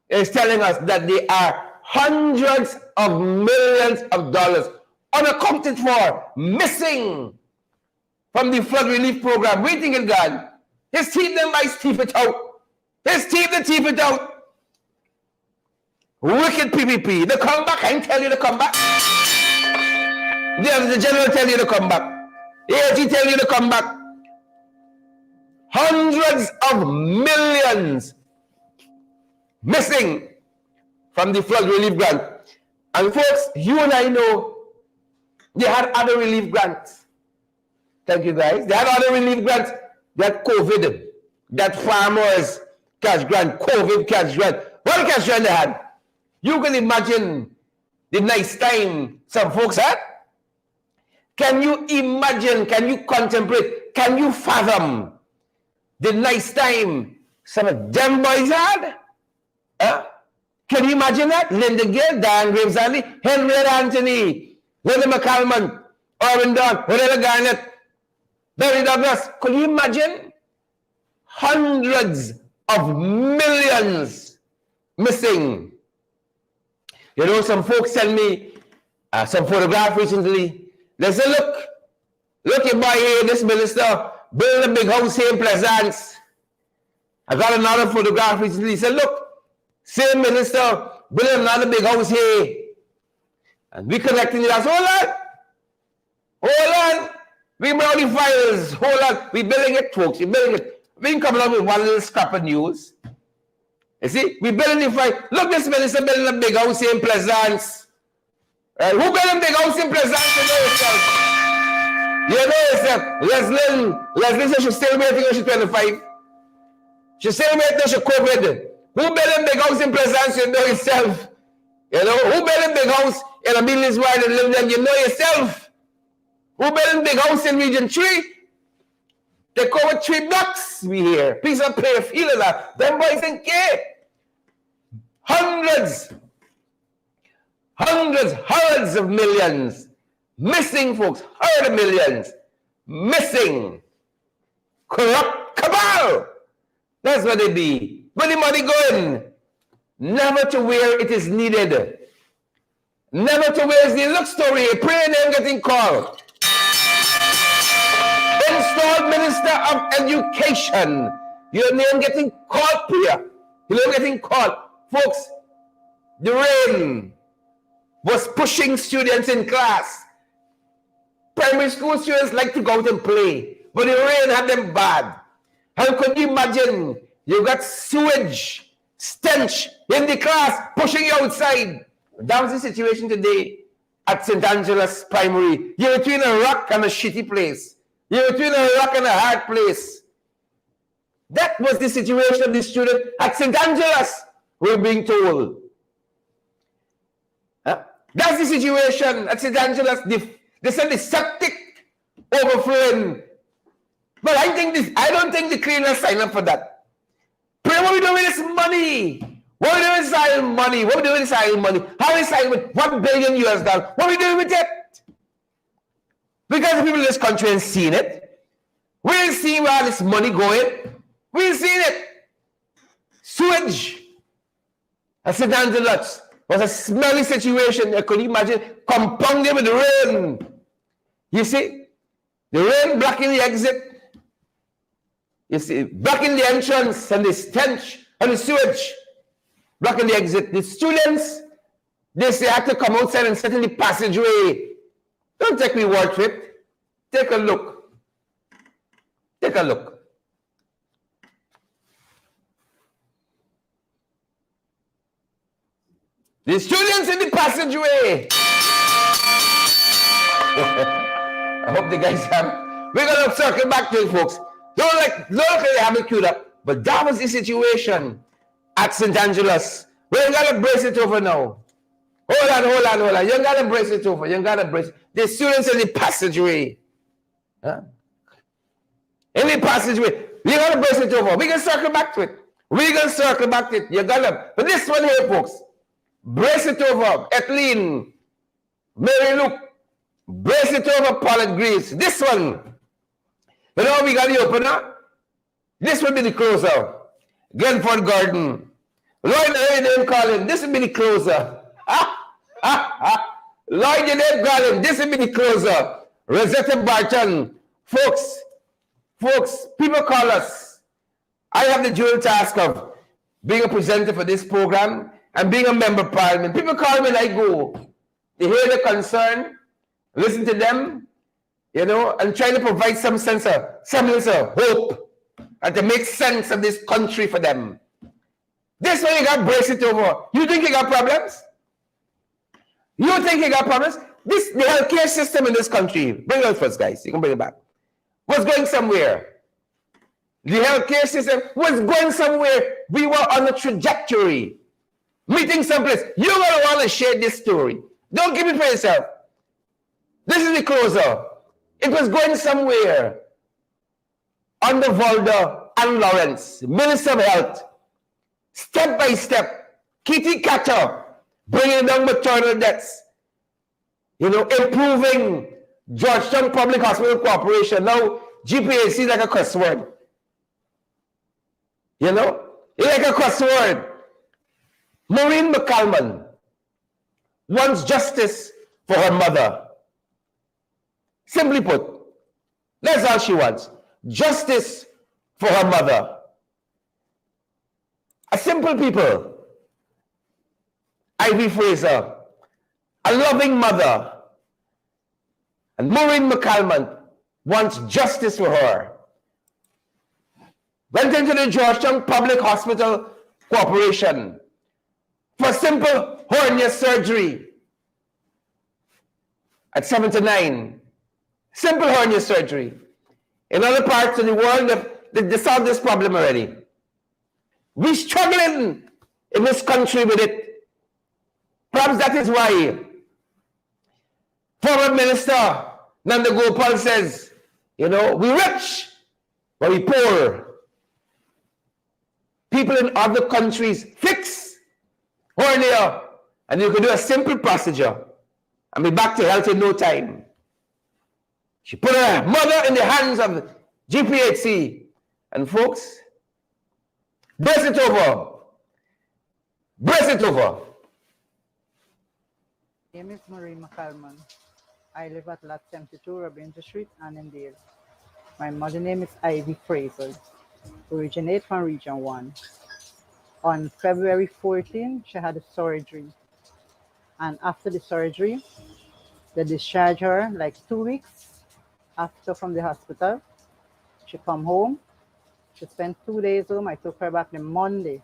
is telling us that they are hundreds of millions of dollars unaccounted for, missing from the flood relief program. We think it gone. His teeth, them might teeth it out. His teeth, the teeth it out. Wicked PPP. The comeback, I can tell you the comeback. The general tell you to come back. AG tell you to come back. Hundreds of millions missing from the flood relief grant. And folks, you and I know they had other relief grants. Thank you guys. They had other relief grants. That COVID, that farmers cash grant, COVID cash grant. What cash grant they had? You can imagine the nice time some folks had. Can you imagine, can you contemplate, can you fathom the nice time some of them boys had? Can you imagine that? Linda Gill, Dan Graves Ali, Henry Anthony, Linda McCalman, Orrin Don, Orella Garnett, Barry Douglas. Could you imagine? Hundreds of millions missing. You know, some folks send me some photograph recently. They say, look your boy here, this minister, building a big house here in Pleasance. I got another photograph recently. He said, look, same minister, building another big house here. And we connecting it. I said, hold on. We brought the files. Hold on. We building it, folks. We building it. We can come along with one little scrap of news. You see, we building the file. Look, this minister building a big house here in Pleasance. Who building big house in Pleasance? You know yourself. You know yourself. Leslie said she's still waiting till she's 25. She's still waiting till she's COVID. Who building big house in Pleasance? You know yourself. You know, who building big house in a millions wide and live there? You know yourself. Who building big house in Region 3? They call it 3 blocks, we hear. Piece of play, feel of that. Them boys think, yeah. Hundreds of millions missing, folks. Hundreds of millions missing. Corrupt cabal. That's what they be. Where the money going? Never to where it is needed. Never to where it's needed. Look, story here. Pray name getting called. Installed Minister of Education. Your name getting called, Priya. Your name getting called. Folks, the rain was pushing students in class. Primary school students like to go out and play, but the rain had them bad. How could you imagine? You got sewage, stench in the class, pushing you outside. That was the situation today at St. Angela's Primary. You're between a rock and a shitty place. You're between a rock and a hard place. That was the situation of the student at St. Angela's, we're being told. That's the situation at St. Angela's. They said the septic overflowing. But I don't think the cleaners sign up for that. Pray, what are we doing with this money? What are we doing with silent money? What are we doing with silent money? How are we signing with $1 billion US? What are we doing with it? Because the people in this country ain't seen it. We ain't seen where all this money going. We ain't seen it. Sewage at St. Angela's was a smelly situation. I could imagine compounded with the rain. You see, the rain blocking the exit. You see, blocking the entrance and the stench and the sewage blocking the exit. The students, they had to come outside and sit in the passageway. Don't take me word for it. Take a look. Take a look. The students in the passageway. I hope the guys have. We're going to circle back to it, folks. Don't like they have it queued up. But that was the situation at St. Angela's. We ain't got to brace it over now. Hold on. You ain't got to brace it over. You ain't got to brace it. The students in the passageway. Huh? In the passageway. You got to brace it over. We can circle back to it. We can circle back to it. You got to. But this one here, folks. Brace it over. Ethelene. Mary Luke. Brace it over, Paulette Greaves. This one. You know we got the opener? This will be the closer. Glenford Gordon. Lloyd Hayden Collins. This will be the closer. Lloyd, you didn't call him. This will be the closer. Rosetta Barton. Folks, people call us. I have the dual task of being a presenter for this program and being a member of parliament. People call me and I go. They hear the concern, listen to them, and try to provide some semblance of hope and to make sense of this country for them. This one you got brace it over. You think you got problems? You think you got problems? The healthcare system in this country, bring it out first, guys. You can bring it back. Was going somewhere. The healthcare system was going somewhere. We were on a trajectory. Meeting someplace. You're going to want to share this story. Don't keep it for yourself. This is the closer. It was going somewhere. Under Volder and Lawrence, Minister of Health, step by step, kitty catcher, bringing down maternal deaths, improving Georgetown Public Hospital Corporation. Now, GPAC is like a cuss word. It's like a cuss word. Maureen McCalman wants justice for her mother. Simply put, that's all she wants. Justice for her mother. A simple people. Ivy Fraser, a loving mother. And Maureen McCalman wants justice for her. Went into the Georgetown Public Hospital Corporation for simple hernia surgery at 79. Simple hernia surgery. In other parts of the world, they solved this problem already. We're struggling in this country with it. Perhaps that is why former Minister Nanda Gopal says, we rich, but we poor. People in other countries fix hernia, and you can do a simple procedure and be back to health in no time. She put her mother in the hands of GPHC. And folks, brace it over. Brace it over. My name is Marie McCalman. I live at Lot 72, Robinson Street, Annandale. My mother's name is Ivy Fraser. Originate from Region 1. On February 14, she had a surgery. And after the surgery, they discharged her like 2 weeks after from the hospital. She come home. She spent 2 days home. I took her back the Monday.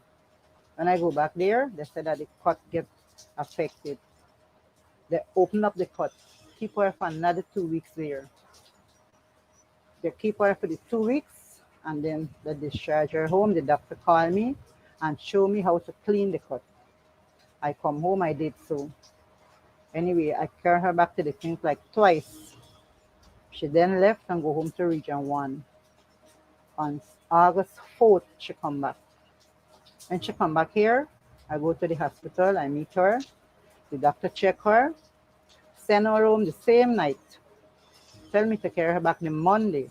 When I go back there, they said that the cut get affected. They open up the cut, keep her for another 2 weeks there. They keep her for the 2 weeks, and then they discharge her home. The doctor called me and showed me how to clean the cut. I come home, I did so. Anyway, I carry her back to the clinic like twice. She then left and go home to Region 1. On August 4th, she come back. When she come back here, I go to the hospital, I meet her. The doctor check her, send her home the same night. Tell me to carry her back the Monday.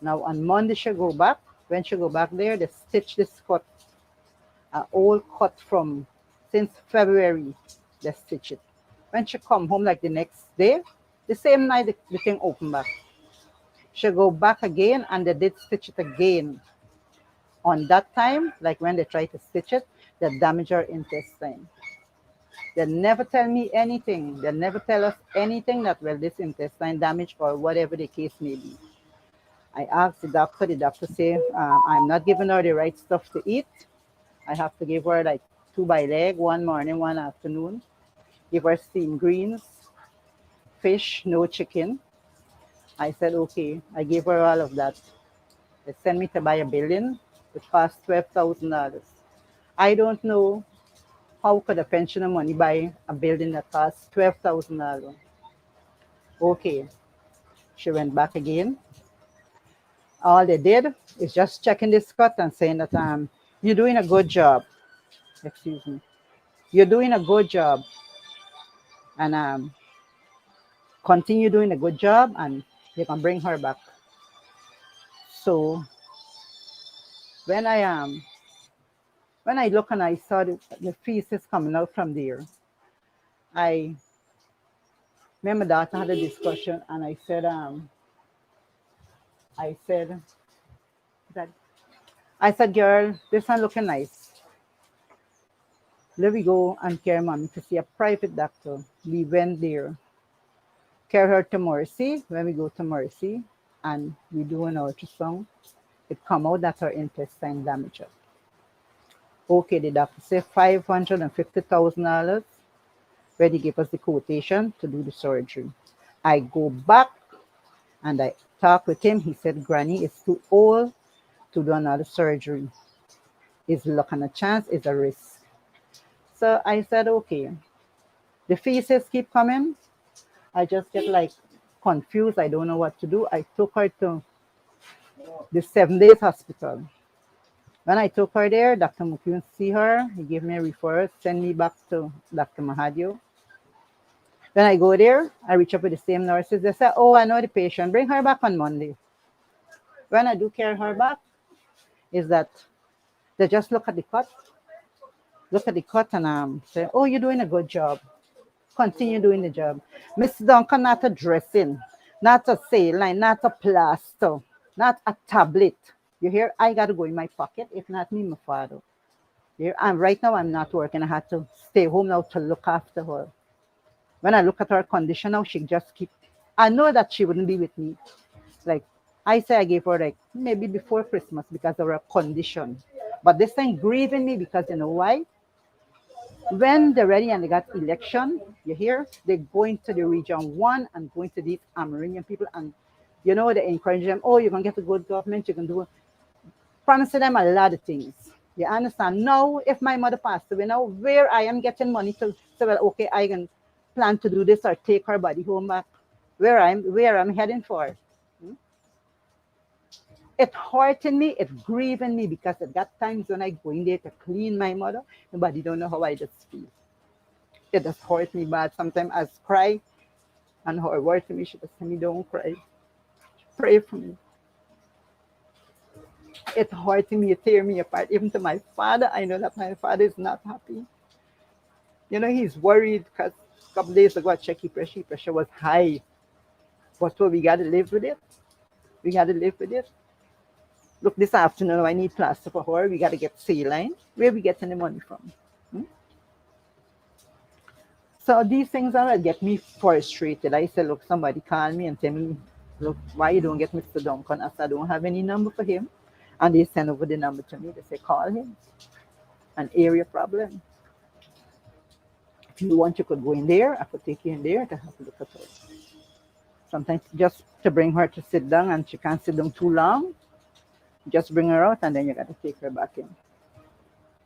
Now on Monday she go back. When she go back there, they stitch this cut. An old cut from since February, they stitch it. When she come home like the next day, the same night the thing open back. She go back again and they did stitch it again. On that time, like when they try to stitch it, they damage her intestine. They never tell me anything. They never tell us anything that, well, this intestine damage or whatever the case may be. I asked the doctor say, I'm not giving her the right stuff to eat. I have to give her like 2 by leg, 1 morning, 1 afternoon. Give her steamed greens, fish, no chicken. I said, okay. I gave her all of that. They sent me to buy a building. It cost $12,000. I don't know how could a pensioner money buy a building that costs $12,000. Okay. She went back again. All they did is just checking this cut and saying that you're doing a good job. Excuse me. You're doing a good job. And continue doing a good job and you can bring her back. So when I look and I saw the feces coming out from there, I me and my daughter had a discussion, and I said that I said, girl, this one looking nice. Let me go and carry mommy to see a private doctor. We went there, carry her to Mercy. When we go to Mercy and we do an ultrasound, it come out that her intestine damaged. Okay, the doctor said $550,000. Ready give us the quotation to do the surgery. I go back and I talk with him. He said, Granny is too old to do another surgery. Is luck and a chance, is a risk. So I said, okay. The faces keep coming. I just get like confused. I don't know what to do. I took her to the 7 days hospital. When I took her there, Dr. Mukun see her. He gave me a referral, send me back to Dr. Mahadio. When I go there, I reach up with the same nurses. They say, oh, I know the patient. Bring her back on Monday. When I do carry her back, is that they just look at the cut and say, oh, you're doing a good job. Continue doing the job. Mr. Duncan, not a dressing, not a saline, not a plaster, not a tablet. You hear? I got to go in my pocket. If not me, my father. You hear? And right now, I'm not working. I had to stay home now to look after her. When I look at her condition now, she just keep. I know that she wouldn't be with me. Like I say, I gave her like maybe before Christmas because of her condition. But this thing grieving me because you know why? When they're ready and they got election, you hear, they're going to the region one and going to these Amerindian people and you know they encourage them, oh, you're gonna get a good government, you can do promising them a lot of things. You understand? Now if my mother passed away, now where I am getting money to say, well, okay, I can plan to do this or take her body home back. Where I'm heading for. It hurting me, it grieving me because at that times when I go in there to clean my mother, nobody don't know how I just feel. It just hurt me bad. Sometimes I cry and her word to me, she just tell me, don't cry. Pray for me. It hurting me, it tear me apart. Even to my father, I know that my father is not happy. You know, he's worried because a couple days ago I checked his pressure was high. But so we gotta live with it. We gotta live with it. Look, this afternoon I need plaster for her. We gotta get saline. Where we getting the money from? Hmm? So these things are what get me frustrated. I say, look, somebody call me and tell me, look, why you don't get Mr. Duncan? I said, I don't have any number for him. And they send over the number to me. They say, call him. An area problem. If you want, you could go in there. I could take you in there to have a look at her. Sometimes just to bring her to sit down and she can't sit down too long, just bring her out and then you got to take her back in.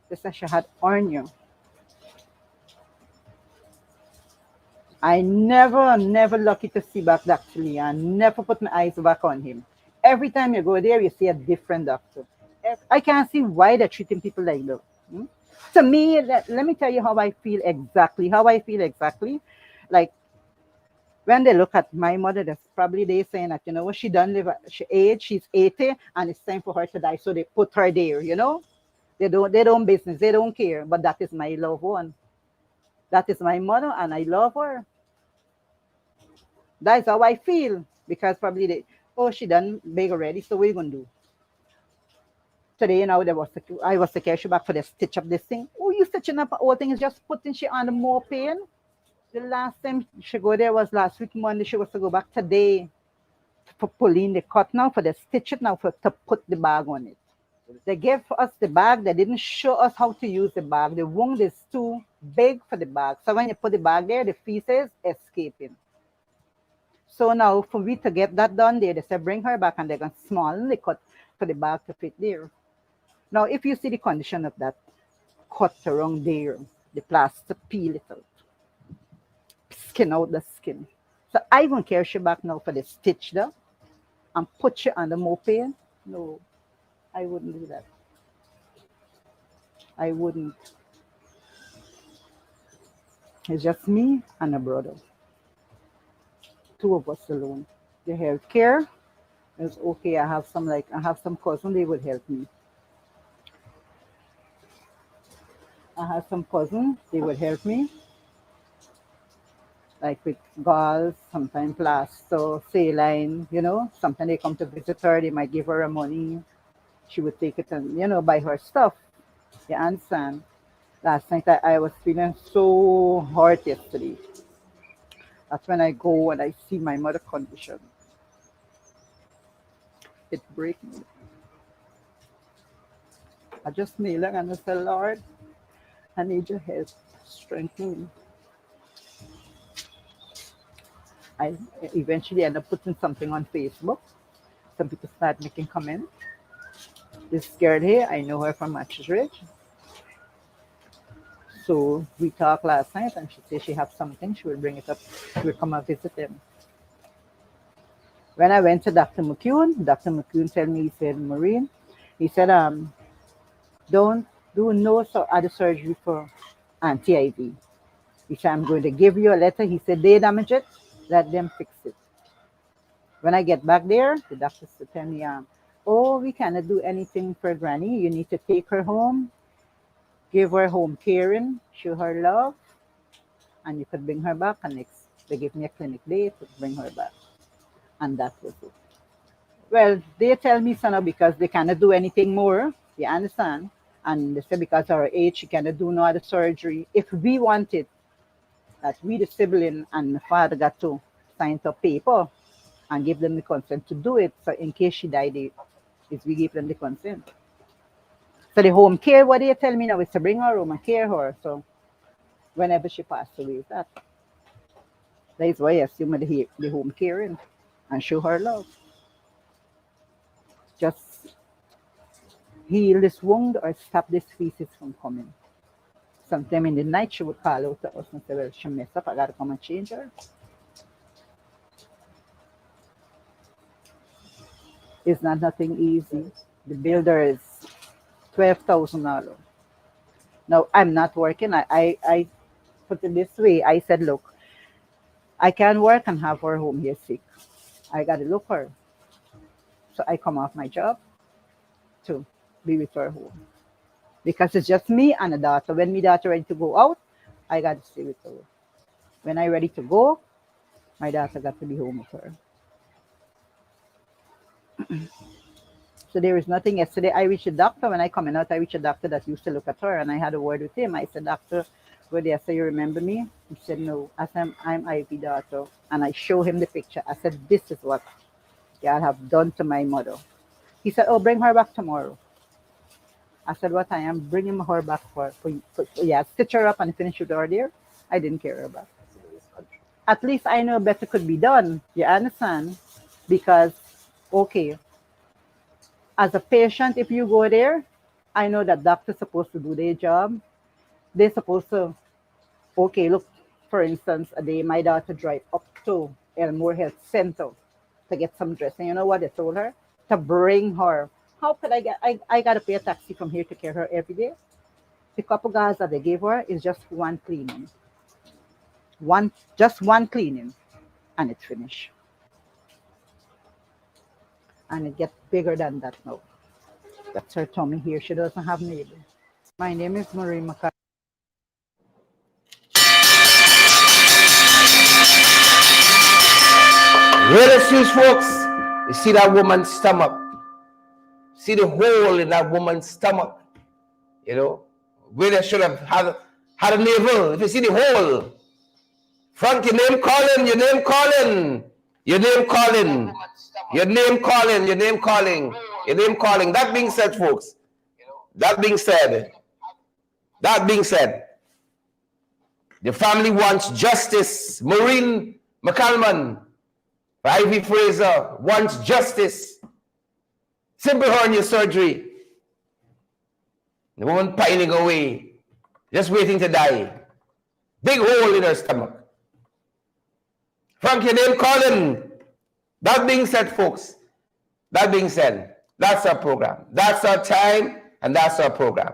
They said she had hernia. I never lucky to see back Dr. Lee. I never put my eyes back on him. Every time you go there, you see a different doctor. I can't see why they're treating people like that. To me, let me tell you how I feel exactly. Like when they look at my mother, that's probably they saying that, you know, she done live, she's 80 and it's time for her to die. So they put her there, you know. They don't business, they don't care. But that is my loved one. That is my mother and I love her. That's how I feel. Because probably they, oh, she done big already, so what are you gonna do? Today, you know, I was taking she back for the stitch up this thing. Oh, you stitching up all things, just putting she on the more pain. The last time she go there was last week Monday. She was to go back today for pulling the cut now for the stitch it now for to put the bag on it. They gave us the bag. They didn't show us how to use the bag. The wound is too big for the bag. So when you put the bag there, the feces escaping. So now for we to get that done there, they said bring her back and they're going to small the cut for the bag to fit there. Now if you see the condition of that cut around there, the plaster peel it out. Skin out the skin. So I won't carry she back now for the stitch there and put you on the more pain. No, I wouldn't do that. I wouldn't. It's just me and a brother. Two of us alone. The health care is okay. I have some cousin, they would help me. I have some cousin, they would help me. like with gauze, sometimes plaster, saline, sometimes they come to visit her, they might give her a money. She would take it and, buy her stuff. You understand? Last night I was feeling so hurt yesterday. That's when I go and I see my mother condition. It breaks me. I just kneel and I say, Lord, I need your help. Strengthen me. I eventually end up putting something on Facebook. Some people start making comments. This girl here, I know her from Matches Ridge. So we talked last night and she said she has something, she will bring it up, she will come and visit them. When I went to Dr. McCune told me, he said, Maureen, he said, don't do no other surgery for anti-IV. He said, I'm going to give you a letter. He said, they damage it, let them fix it. When I get back there, the doctor said to me, oh, we cannot do anything for Granny. You need to take her home, give her home caring, show her love, and you could bring her back. And next, they give me a clinic date to bring her back. And that was it. Well, they tell me so now because they cannot do anything more. You understand? And they say because of our age, she cannot do no other surgery. If we wanted, that we the sibling and the father got to sign a paper and give them the consent to do it. So in case she died, we give them the consent. So the home care, what they tell me now is to bring her home and care her. So whenever she passed away, that is why I assume the home caring and show her love. Just heal this wound or stop this feces from coming. Sometime in the night, she would call out to us and say, well, she messed up, I got to come and change her. It's not nothing easy. The builder is $12,000. Now, I'm not working. I put it this way. I said, look, I can work and have her home here sick. I got to look her. So I come off my job to be with her home. Because it's just me and a daughter. When my daughter ready to go out, I got to stay with her. When I ready to go, my daughter got to be home with her. So there is nothing. Yesterday, I reached a doctor. When I come out, I reached a doctor that used to look at her, and I had a word with him. I said, Doctor, good day. I said, you remember me? He said, no. I said, I'm Ivy, daughter. And I show him the picture. I said, this is what y'all have done to my mother. He said, oh, bring her back tomorrow. I said, what I am bringing her back for yeah, stitch her up and finish with her there. I didn't care about. At least I know better could be done. You understand? Because, okay, as a patient, if you go there, I know that doctors supposed to do their job. They're supposed to, okay, look, for instance, a day my daughter drive up to Elmore Health Center to get some dressing. You know what they told her? To bring her. How could I got to pay a taxi from here to carry her every day? The couple guys that they gave her is just one cleaning. Just one cleaning, and it's finished. And it gets bigger than that now. That's her tummy here. She doesn't have neighbor. My name is Marie McCarthy. Real issues, folks. You see that woman's stomach. See the hole in that woman's stomach. Where they should have had a navel. If you see the hole. Frank, your name calling. Your name calling. Your name calling. Your name calling. Your name calling. Your name calling. That being said, folks. That being said, the family wants justice. Maureen McCalman, Ivy Fraser wants justice. Simple hernia surgery. The woman pining away, just waiting to die. Big hole in her stomach. Frank, your name calling. That being said, folks, that being said, that's our program. That's our time, and that's our program.